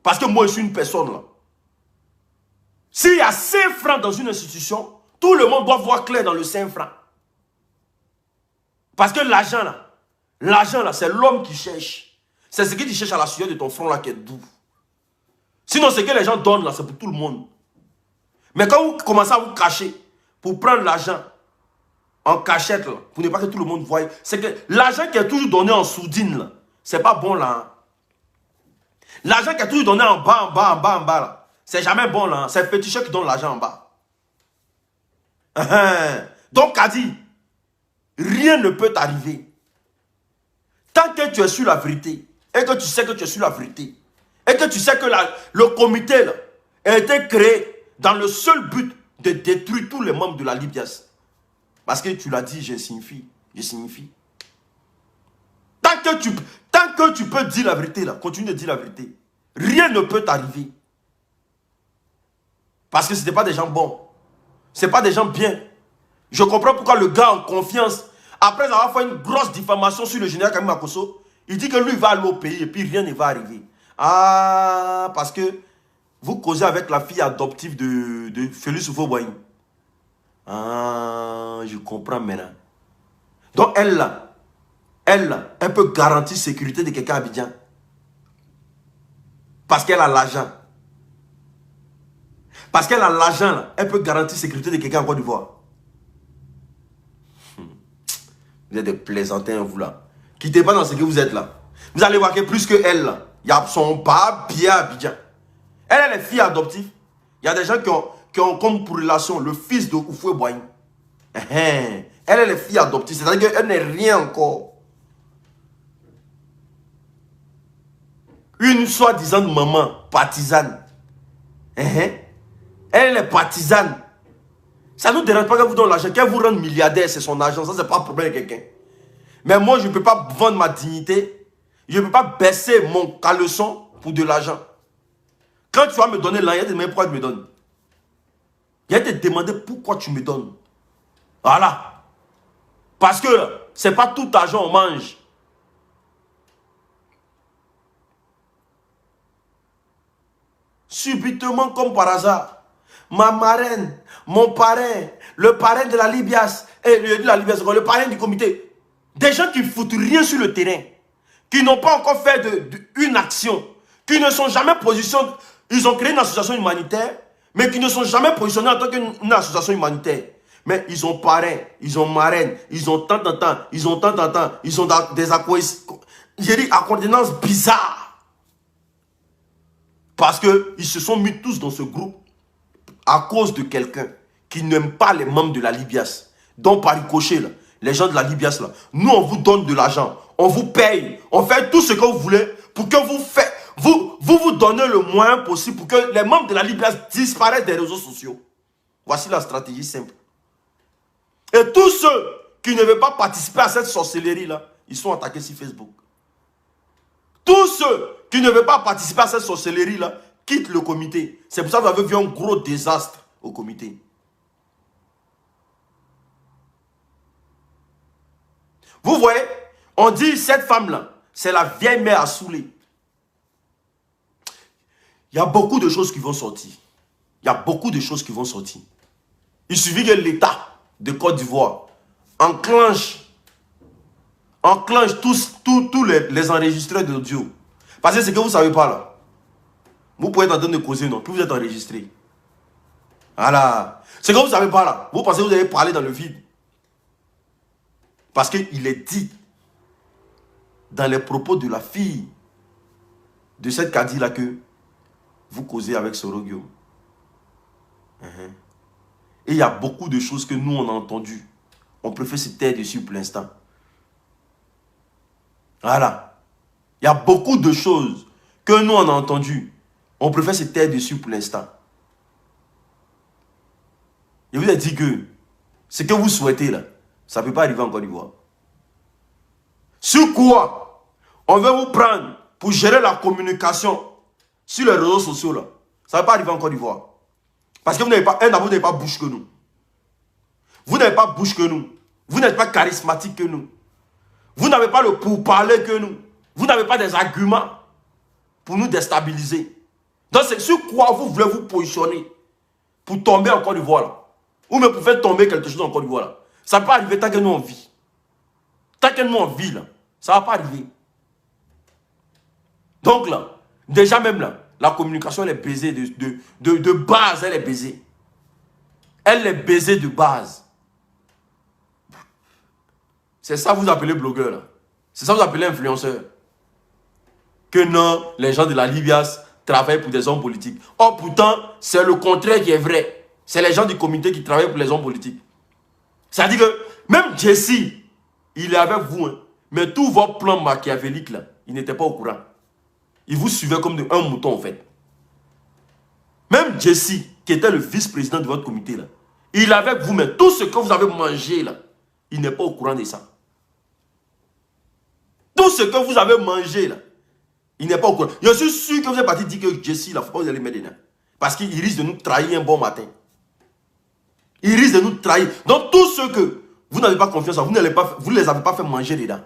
Parce que moi, je suis une personne là. S'il y a 5 francs dans une institution, tout le monde doit voir clair dans le 5 francs. Parce que l'argent là, c'est l'homme qui cherche. C'est ce que tu cherches à la sueur de ton front là qui est doux. Sinon, ce que les gens donnent là, c'est pour tout le monde. Mais quand vous commencez à vous cacher pour prendre l'argent en cachette là, pour ne pas que tout le monde voie, c'est que l'argent qui est toujours donné en sourdine là, c'est pas bon là. Hein. L'argent qui est toujours donné en bas là, c'est jamais bon là. Hein. C'est le féticheur qui donne l'argent en bas. Donc, Kadi, rien ne peut t'arriver. Tant que tu es sur la vérité, et que tu sais que tu es sur la vérité, et que tu sais que le comité là, a été créé dans le seul but de détruire tous les membres de la Libias. Parce que tu l'as dit, je signifie. Tant que tu peux dire la vérité là, continue de dire la vérité. Rien ne peut t'arriver. Parce que ce n'était pas des gens bons. Ce n'est pas des gens bien. Je comprends pourquoi le gars en confiance, après avoir fait une grosse diffamation sur le général Kami Makosso, il dit que lui va aller au pays et puis rien ne va arriver. Ah, parce que vous causez avec la fille adoptive de Félix Houphouët-Boigny. Ah, je comprends maintenant. Donc elle peut garantir la sécurité de quelqu'un à Abidjan. Parce qu'elle a l'argent. Parce qu'elle a l'argent, elle peut garantir la sécurité de quelqu'un en Côte d'Ivoire. Vous êtes des plaisantins, vous là. Quittez pas dans ce que vous êtes là. Vous allez voir que plus que elle, là, il y a son bas bien à Abidjan. Elle est fille adoptive. Il y a des gens qui ont comme pour relation le fils de Houphouët-Boigny. Elle est fille adoptive. C'est-à-dire qu'elle n'est rien encore. Une soi-disant maman partisane. Elle est partisane. Ça ne nous dérange pas qu'elle vous donne l'argent. Qu'elle vous rende milliardaire, c'est son argent. Ça, c'est pas un problème avec quelqu'un. Mais moi, je ne peux pas vendre ma dignité. Je ne peux pas baisser mon caleçon pour de l'argent. Quand tu vas me donner l'argent, il y a te demander pourquoi tu me donnes. Il y a te demander pourquoi tu me donnes. Voilà. Parce que ce n'est pas tout argent on mange. Subitement, comme par hasard, ma marraine, mon parrain, le parrain de la Libias, le parrain du comité, des gens qui ne foutent rien sur le terrain, qui n'ont pas encore fait une action, qui ne sont jamais positionnés, ils ont créé une association humanitaire, mais qui ne sont jamais positionnés en tant qu'une association humanitaire. Mais ils ont parrain, ils ont marraine, ils ont tant, ils ont ils ont des accordénances bizarres. Parce qu'ils se sont mis tous dans ce groupe à cause de quelqu'un qui n'aime pas les membres de la Libias. Donc par ricochet, là, les gens de la Libias, là, nous on vous donne de l'argent, on vous paye, on fait tout ce que vous voulez pour que vous donnez le moins possible pour que les membres de la Libias disparaissent des réseaux sociaux. Voici la stratégie simple. Et tous ceux qui ne veulent pas participer à cette sorcellerie-là, ils sont attaqués sur Facebook. Tous ceux qui ne veulent pas participer à cette sorcellerie-là quittent le comité. C'est pour ça que vous avez vu un gros désastre au comité. Vous voyez, on dit cette femme-là, c'est la vieille mère à saouler. Il y a beaucoup de choses qui vont sortir. Il y a beaucoup de choses qui vont sortir. Il suffit que l'État de Côte d'Ivoire enclenche tous les enregistreurs d'audio. Parce que c'est que vous ne savez pas là. Vous pouvez être en train de causer, non, puis vous êtes enregistré. Voilà. C'est que vous ne savez pas là. Vous pensez que vous allez parler dans le vide. Parce qu'il est dit dans les propos de la fille de cette Kadi là que vous causez avec Sorogio. Et il y a beaucoup de choses que nous on a entendues. On préfère se taire dessus pour l'instant. Voilà. Il y a beaucoup de choses que nous on a entendues. On préfère se taire dessus pour l'instant. Je vous ai dit que ce que vous souhaitez là, ça ne peut pas arriver en Côte d'Ivoire. Sur quoi on veut vous prendre pour gérer la communication sur les réseaux sociaux là, ça ne va pas arriver en Côte d'Ivoire. Parce que vous n'avez pas, vous n'avez pas bouche que nous. Vous n'avez pas bouche que nous. Vous n'êtes pas charismatique que nous. Vous n'avez pas le pourparler que nous. Vous n'avez pas des arguments pour nous déstabiliser. Donc c'est sur quoi vous voulez vous positionner pour tomber en Côte d'Ivoire là. Ou même pour faire tomber quelque chose en Côte d'Ivoire là. Ça ne peut pas arriver tant que nous on vit. Tant que nous on vit là, ça ne va pas arriver. Donc là, déjà même là, la communication elle est baisée de base, elle est baisée. Elle est baisée de base. C'est ça que vous appelez blogueur là. C'est ça que vous appelez influenceur. Que non, les gens de la Libias travaillent pour des hommes politiques. Or pourtant, c'est le contraire qui est vrai. C'est les gens du comité qui travaillent pour les hommes politiques. C'est-à-dire que même Jesse, il est avec vous. Hein, mais tous vos plans machiavéliques là, il n'était pas au courant. Il vous suivait comme un mouton en fait. Même Jesse, qui était le vice-président de votre comité là, il est avec vous, mais tout ce que vous avez mangé là, il n'est pas au courant de ça. Tout ce que vous avez mangé là, il n'est pas au courant. Je suis sûr que vous êtes parti dire que Jesse, il ne faut pas vous aller mettre dedans. Parce qu'il risque de nous trahir un bon matin. Il risque de nous trahir. Donc tout ce que vous n'avez pas confiance en vous, vous ne les avez pas fait manger dedans.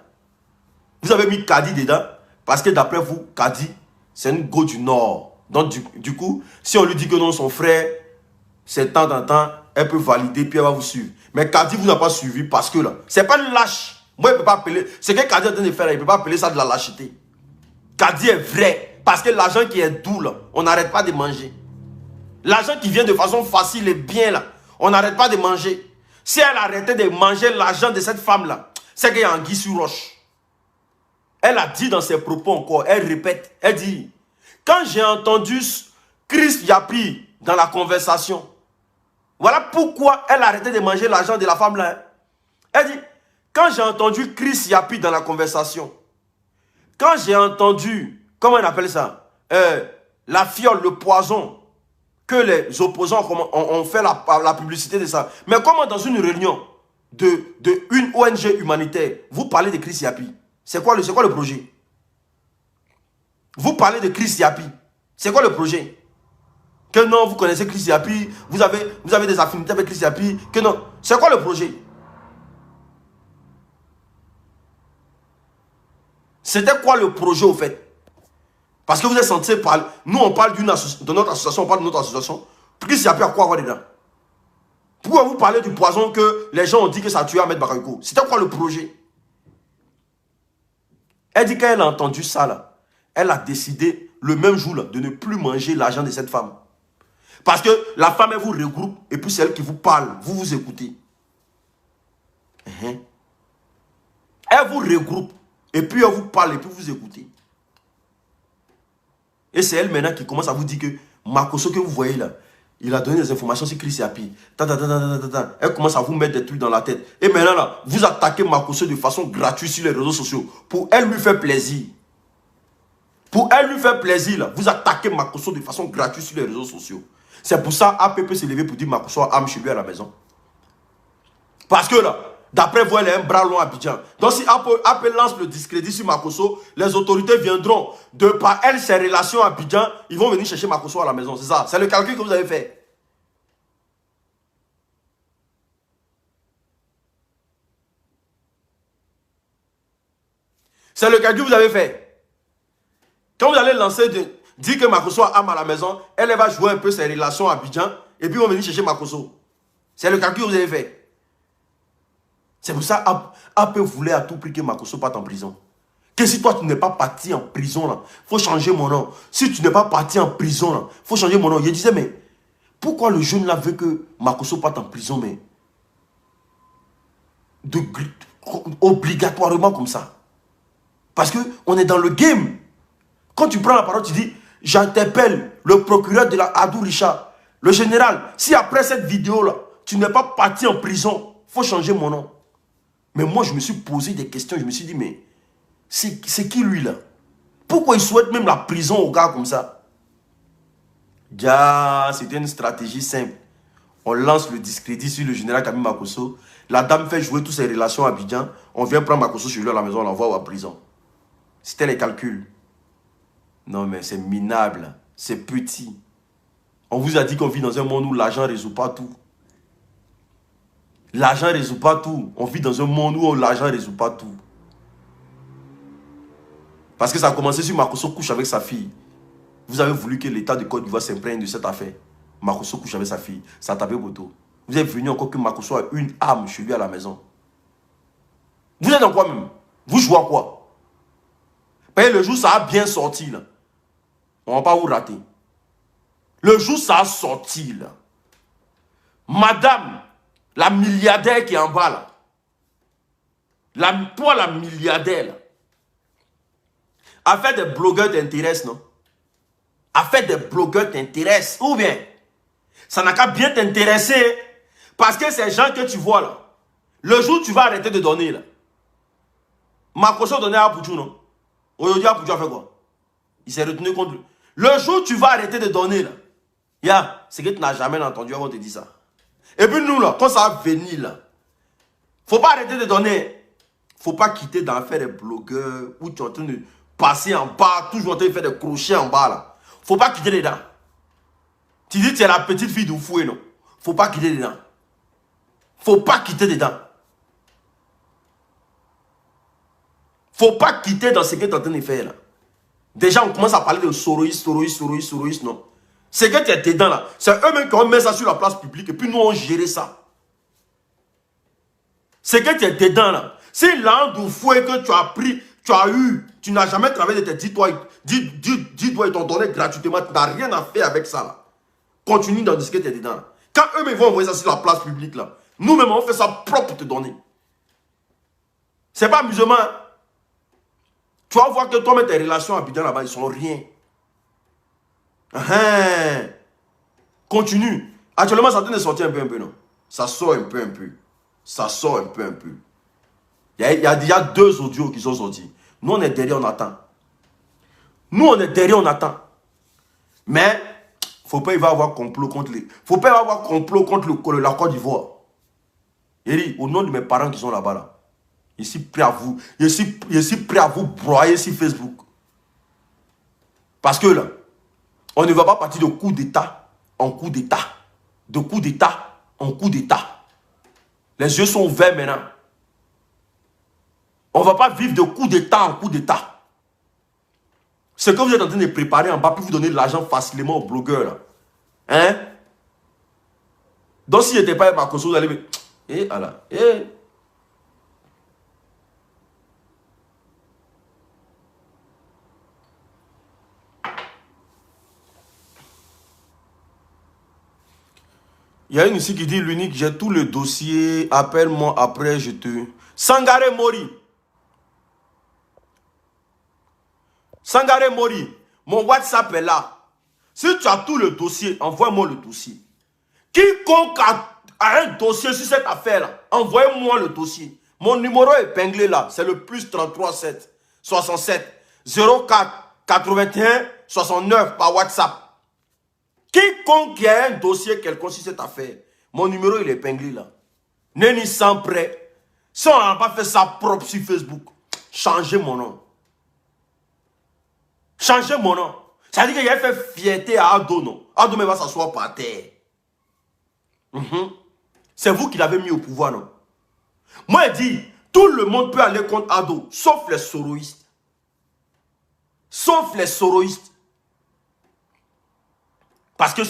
Vous avez mis Kadi dedans, parce que d'après vous, Kadi, c'est une go du Nord. Donc du coup, si on lui dit que non, son frère, c'est de temps en temps, elle peut valider, puis elle va vous suivre. Mais Kadi vous n'a pas suivi parce que là, c'est pas une lâche. Moi, il ne peut pas appeler. Ce que Kadi est en train de faire là, il ne peut pas appeler ça de la lâcheté. Kadi est vrai. Parce que l'argent qui est doux là, on n'arrête pas de manger. L'argent qui vient de façon facile et bien là, on n'arrête pas de manger. Si elle arrêtait de manger l'argent de cette femme là, c'est qu'il y a anguille sur roche. Elle a dit dans ses propos encore, elle répète, elle dit, quand j'ai entendu Chris Yapi dans la conversation, voilà pourquoi elle a arrêté de manger l'argent de la femme là. Hein. Elle dit, quand j'ai entendu Chris Yapi dans la conversation, quand j'ai entendu, comment on appelle ça, la fiole, le poison, que les opposants ont fait la publicité de ça. Mais comment dans une réunion une ONG humanitaire, vous parlez de Chris Yapi? C'est quoi le projet? Vous parlez de Chris Yapi. C'est quoi le projet? Que non, vous connaissez Chris Yapi, vous avez des affinités avec Chris Yapi, que non. C'est quoi le projet? C'était quoi le projet au fait? Parce que vous êtes censé parler. Nous, on parle de notre association, on parle de notre association. Chris Yapi a quoi avoir dedans? Pourquoi vous parlez du poison que les gens ont dit que ça a tué Ahmed Bakayoko? C'était quoi le projet? Elle dit qu'elle a entendu ça là. Elle a décidé le même jour là, de ne plus manger l'argent de cette femme. Parce que la femme, elle vous regroupe et puis c'est elle qui vous parle. Vous vous écoutez. Elle vous regroupe et puis elle vous parle et puis vous écoutez. Et c'est elle maintenant qui commence à vous dire que Makosso que vous voyez là, il a donné des informations sur Chris Yapi. Elle commence à vous mettre des trucs dans la tête. Et maintenant là, vous attaquez Makosso de façon gratuite sur les réseaux sociaux. Pour elle lui faire plaisir. Pour elle lui faire plaisir là, vous attaquez Makosso de façon gratuite sur les réseaux sociaux. C'est pour ça APP s'est levé pour dire Makosso a âme chez lui à la maison. Parce que là, d'après vous, elle est un bras long à Abidjan. Donc si AP lance le discrédit sur Makosso, les autorités viendront. De par elle, ses relations à Abidjan, ils vont venir chercher Makosso à la maison. C'est ça. C'est le calcul que vous avez fait. C'est le calcul que vous avez fait. Quand vous allez lancer, dire que Makosso a âme à la maison, elle va jouer un peu ses relations à Abidjan, et puis on va venir chercher Makosso. C'est le calcul que vous avez fait. C'est pour ça AP voulait à tout prix que Makosso parte en prison. Que si toi tu n'es pas parti en prison, là, faut changer mon nom. Si tu n'es pas parti en prison, là, faut changer mon nom. Il disait, mais pourquoi le jeune là veut que Makosso parte en prison, mais obligatoirement comme ça? Parce qu'on est dans le game. Quand tu prends la parole, tu dis, j'interpelle le procureur de la Adou Richard, le général. Si après cette vidéo-là, tu n'es pas parti en prison, il faut changer mon nom. Mais moi, je me suis posé des questions. Je me suis dit, mais c'est qui lui là? Pourquoi il souhaite même la prison au gars comme ça? C'était une stratégie simple. On lance le discrédit sur le général Camille Makosso. La dame fait jouer toutes ses relations à Abidjan. On vient prendre Makosso chez lui à la maison, on l'envoie à prison. C'était les calculs. Non mais c'est minable. C'est petit. On vous a dit qu'on vit dans un monde où l'argent ne résout pas tout. L'argent ne résout pas tout. On vit dans un monde où l'argent ne résout pas tout. Parce que ça a commencé sur Makosso couche avec sa fille. Vous avez voulu que l'État de Côte d'Ivoire s'imprègne de cette affaire. Makosso couche avec sa fille. Ça a tapé poteau. Vous êtes venu encore que Makosso a une arme chez lui à la maison. Vous êtes dans quoi même? Vous jouez à quoi? Et le jour ça a bien sorti là. On ne va pas vous rater. Le jour ça a sorti là. Madame, la milliardaire qui est en bas là. Toi la milliardaire là. Affaire des blogueurs t'intéresse, non? Affaire des blogueurs t'intéresse. Ou bien, ça n'a qu'à bien t'intéresser. Parce que ces gens que tu vois là, le jour où tu vas arrêter de donner là. Makosso donnait à Pouchou, non? Aujourd'hui, Pouchou a fait quoi? Il s'est retenu contre lui. Le jour où tu vas arrêter de donner là, c'est que tu n'as jamais entendu avant te dire ça. Et puis nous là, quand ça va venir là, faut pas arrêter de donner. Faut pas quitter dans l'affaire des blogueurs où tu es en train de passer en bas, toujours en train de faire des crochets en bas là. Faut pas quitter les dents. Tu dis que tu es la petite fille d'Oufoué, non? Faut pas quitter les dents. Faut pas quitter les dents. Faut pas quitter dans ce que tu es en train de faire là. Déjà, on commence à parler de Soroïs, non? C'est que tu es dedans là. C'est eux-mêmes qui ont mis ça sur la place publique et puis nous on géré ça. C'est que tu es dedans là. C'est l'an d'Oufoué que tu as pris, tu as eu, tu n'as jamais travaillé de tes 10 doigts, 10 doigts ils t'ont donné gratuitement, tu n'as rien à faire avec ça là. Continue dans ce que tu es dedans là. Quand eux-mêmes vont envoyer ça sur la place publique là, nous-mêmes on fait ça propre pour te donner. C'est pas amusement. Hein? Tu vas voir que toi-même tes relations à Abidjan là-bas, ils sont rien. Continue. Actuellement, ça est en train de sortir un peu, non? Ça sort un peu. Ça sort un peu. Il y a déjà 2 audios qui sont sortis. Nous, on est derrière, on attend. Mais, faut pas y avoir complot contre les... Faut pas y avoir complot contre la Côte d'Ivoire. Il dit, au nom de mes parents qui sont là-bas, là, je suis prêt à vous, je suis prêt à vous broyer sur Facebook. Parce que là, on ne va pas partir de coup d'État en coup d'État. De coup d'État en coup d'État. Les yeux sont ouverts maintenant. On ne va pas vivre de coup d'État en coup d'État. Ce que vous êtes en train de préparer en bas pour vous donner de l'argent facilement aux blogueurs. Là. Hein? Donc si je n'étais pas Makosso, vous allez me... Il y a une ici qui dit l'unique, j'ai tout le dossier, appelle-moi après, je te... Sangaré Mori. Sangaré Mori, mon WhatsApp est là. Si tu as tout le dossier, envoie-moi le dossier. Quiconque a un dossier sur cette affaire-là, envoyez-moi le dossier. Mon numéro épinglé là, c'est le plus 33 7 67 04 81 69 par WhatsApp. Quiconque a un dossier quelconque sur cette affaire, mon numéro il est épinglé là. N'est sans prêt. Si on n'a pas fait ça propre sur Facebook, changez mon nom. Changez mon nom. Ça veut dire qu'il a fait fierté à Ado, non? Ado même va s'asseoir par terre. C'est vous qui l'avez mis au pouvoir, non? Moi, je dis, tout le monde peut aller contre Ado, sauf les soroïstes. Sauf les soroïstes. Parce que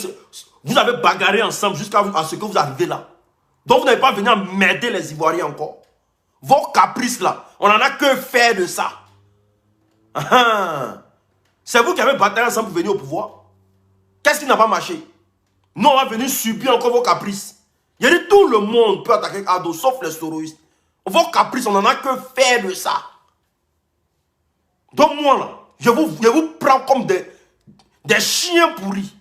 vous avez bagarré ensemble jusqu'à ce que vous arrivez là. Donc vous n'avez pas venu m'aider les Ivoiriens encore. Vos caprices là, on n'en a que faire de ça. C'est vous qui avez bataillé ensemble pour venir au pouvoir. Qu'est-ce qui n'a pas marché? Nous, on va venir subir encore vos caprices. Il y a dit tout le monde peut attaquer Ado, sauf les soroïstes. Vos caprices, on n'en a que faire de ça. Donc moi là, je vous prends comme des chiens pourris.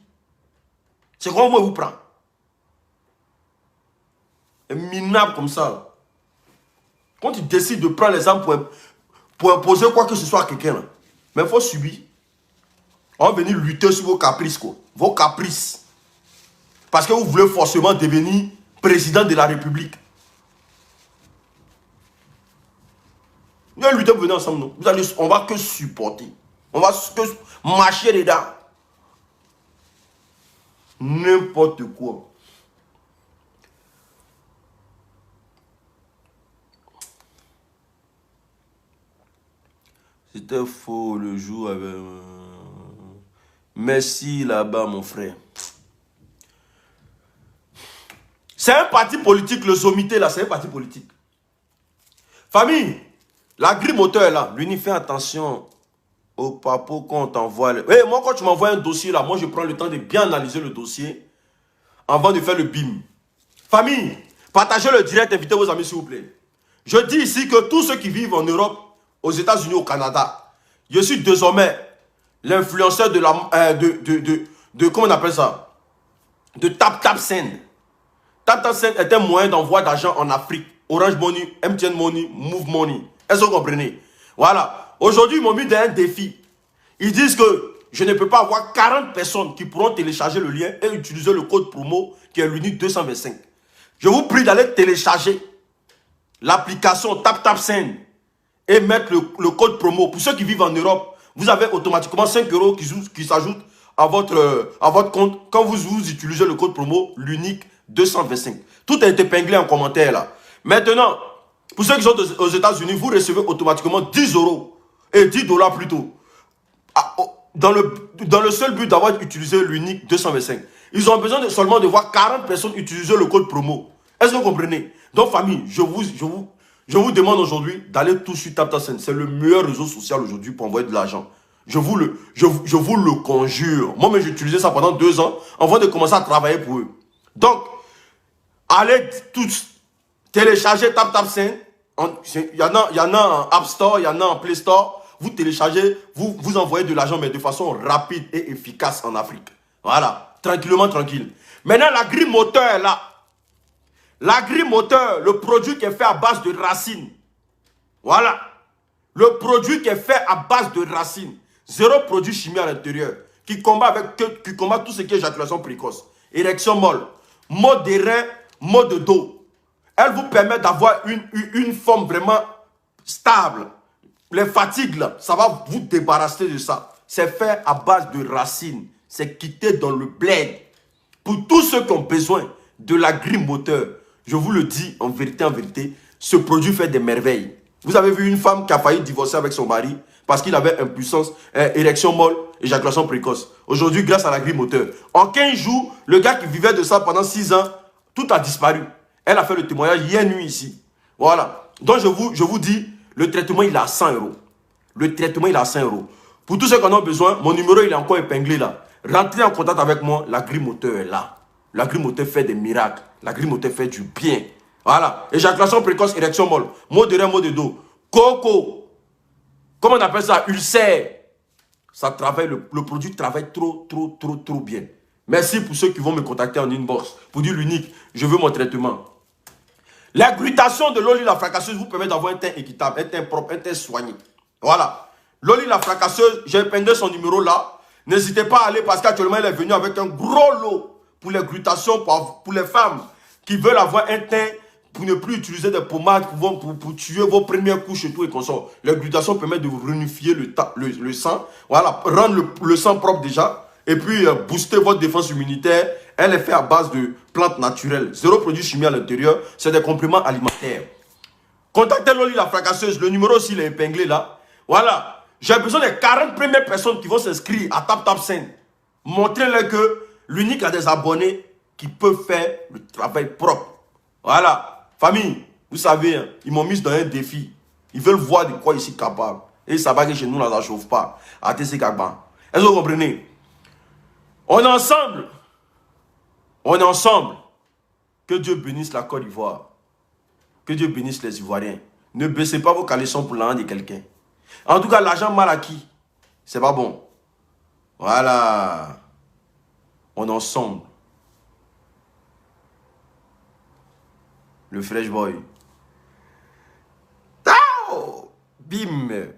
C'est comment moi je vous prends? Un minable comme ça. Là. Quand tu décides de prendre les armes pour imposer quoi que ce soit à quelqu'un, mais il faut subir. On va venir lutter sur vos caprices, quoi. Vos caprices. Parce que vous voulez forcément devenir président de la République. Nous allons lutter pour venir ensemble, non? On va que supporter. On va que marcher dedans. N'importe quoi. C'était faux le jour avec... Merci là-bas, mon frère. C'est un parti politique, le sommité là, c'est un parti politique. Famille, la grille moteur est là. L'UNI, fait attention au papo quand on t'envoie. Moi, quand tu m'envoies un dossier là, moi je prends le temps de bien analyser le dossier avant de faire le BIM. Famille, partagez le direct, invitez vos amis s'il vous plaît. Je dis ici que tous ceux qui vivent en Europe, aux États-Unis, au Canada, je suis désormais l'influenceur de la... comment on appelle ça? De TapTapSend. TapTapSend est un moyen d'envoi d'argent en Afrique. Orange Money, MTN Money, Move Money. Est-ce que vous comprenez? Voilà. Aujourd'hui, ils m'ont mis dans un défi. Ils disent que je ne peux pas avoir 40 personnes qui pourront télécharger le lien et utiliser le code promo qui est l'UNIT 225. Je vous prie d'aller télécharger l'application TapTapSend et mettre le code promo. Pour ceux qui vivent en Europe, vous avez automatiquement 5 € qui s'ajoutent à votre compte quand vous utilisez le code promo l'unique 225. Tout a été épinglé en commentaire là. Maintenant, pour ceux qui sont aux États-Unis, vous recevez automatiquement 10 € et 10 $ plutôt. Dans le seul but d'avoir utilisé l'unique 225. Ils ont besoin seulement de voir 40 personnes utiliser le code promo. Est-ce que vous comprenez? Donc famille, je vous demande aujourd'hui d'aller tout sur TapTapSend. C'est le meilleur réseau social aujourd'hui pour envoyer de l'argent. Je vous le conjure. Moi-même, j'ai utilisé ça pendant 2 ans avant de commencer à travailler pour eux. Donc, allez tous télécharger TapTapSend. Il y en a en App Store, il y en a en Play Store. Vous téléchargez, vous envoyez de l'argent, mais de façon rapide et efficace en Afrique. Voilà, tranquillement, tranquille. Maintenant, la grille moteur est là. La grille moteur, le produit qui est fait à base de racines. Voilà. Le produit qui est fait à base de racines. 0 produit chimique à l'intérieur. Qui combat tout ce qui est éjaculation précoce. Érection molle. Maux des reins, maux de dos. Elle vous permet d'avoir une forme vraiment stable. Les fatigues, là, ça va vous débarrasser de ça. C'est fait à base de racines. C'est quitté dans le bled. Pour tous ceux qui ont besoin de la grille moteur, je vous le dis en vérité, ce produit fait des merveilles. Vous avez vu une femme qui a failli divorcer avec son mari parce qu'il avait impuissance, érection molle, éjaculation précoce. Aujourd'hui, grâce à la grille moteur, en 15 jours, le gars qui vivait de ça pendant 6 ans, tout a disparu. Elle a fait le témoignage hier nuit ici. Voilà. Donc je vous dis, le traitement il est à 100 €. Le traitement il est à 100 €. Pour tous ceux qui en ont besoin, mon numéro il est encore épinglé là. Rentrez en contact avec moi, la grille moteur est là. La grille moteur fait des miracles. La grille moteur fait du bien. Voilà. Éjaculation précoce, érection molle. Maux de rein, maux de dos. Coco. Comment on appelle ça? Ulcère. Ça travaille, le produit travaille trop bien. Merci pour ceux qui vont me contacter en inbox. Pour dire l'unique, je veux mon traitement. La glutation de l'olive la fracasseuse vous permet d'avoir un teint équitable, un teint propre, un teint soigné. Voilà. L'olive la fracasseuse, j'ai épinglé son numéro là. N'hésitez pas à aller parce qu'actuellement elle est venue avec un gros lot pour les glutations, pour les femmes qui veulent avoir un teint pour ne plus utiliser des pommades pour tuer vos premières couches et tout et consorts. La glutation permet de réunifier le sang, voilà, rendre le sang propre déjà et puis booster votre défense immunitaire. Elle est faite à base de plantes naturelles. 0 produit chimique à l'intérieur, c'est des compléments alimentaires. Contactez l'olive la fracasseuse, le numéro aussi il est épinglé là. Voilà. J'ai besoin des 40 premières personnes qui vont s'inscrire à TapTapSend. Montrez-leur que l'unique a des abonnés qui peuvent faire le travail propre. Voilà. Famille, vous savez, hein, ils m'ont mis dans un défi. Ils veulent voir de quoi ils sont capables. Et ils savent que chez nous, là, ça ne chauffe pas. À TC Kagban. Est-ce que vous comprenez? On est ensemble. On est ensemble. Que Dieu bénisse la Côte d'Ivoire. Que Dieu bénisse les Ivoiriens. Ne baissez pas vos caleçons pour l'an de quelqu'un. En tout cas, l'argent mal acquis, c'est pas bon. Voilà. On est ensemble. Le Fresh Boy. Tao! Bim!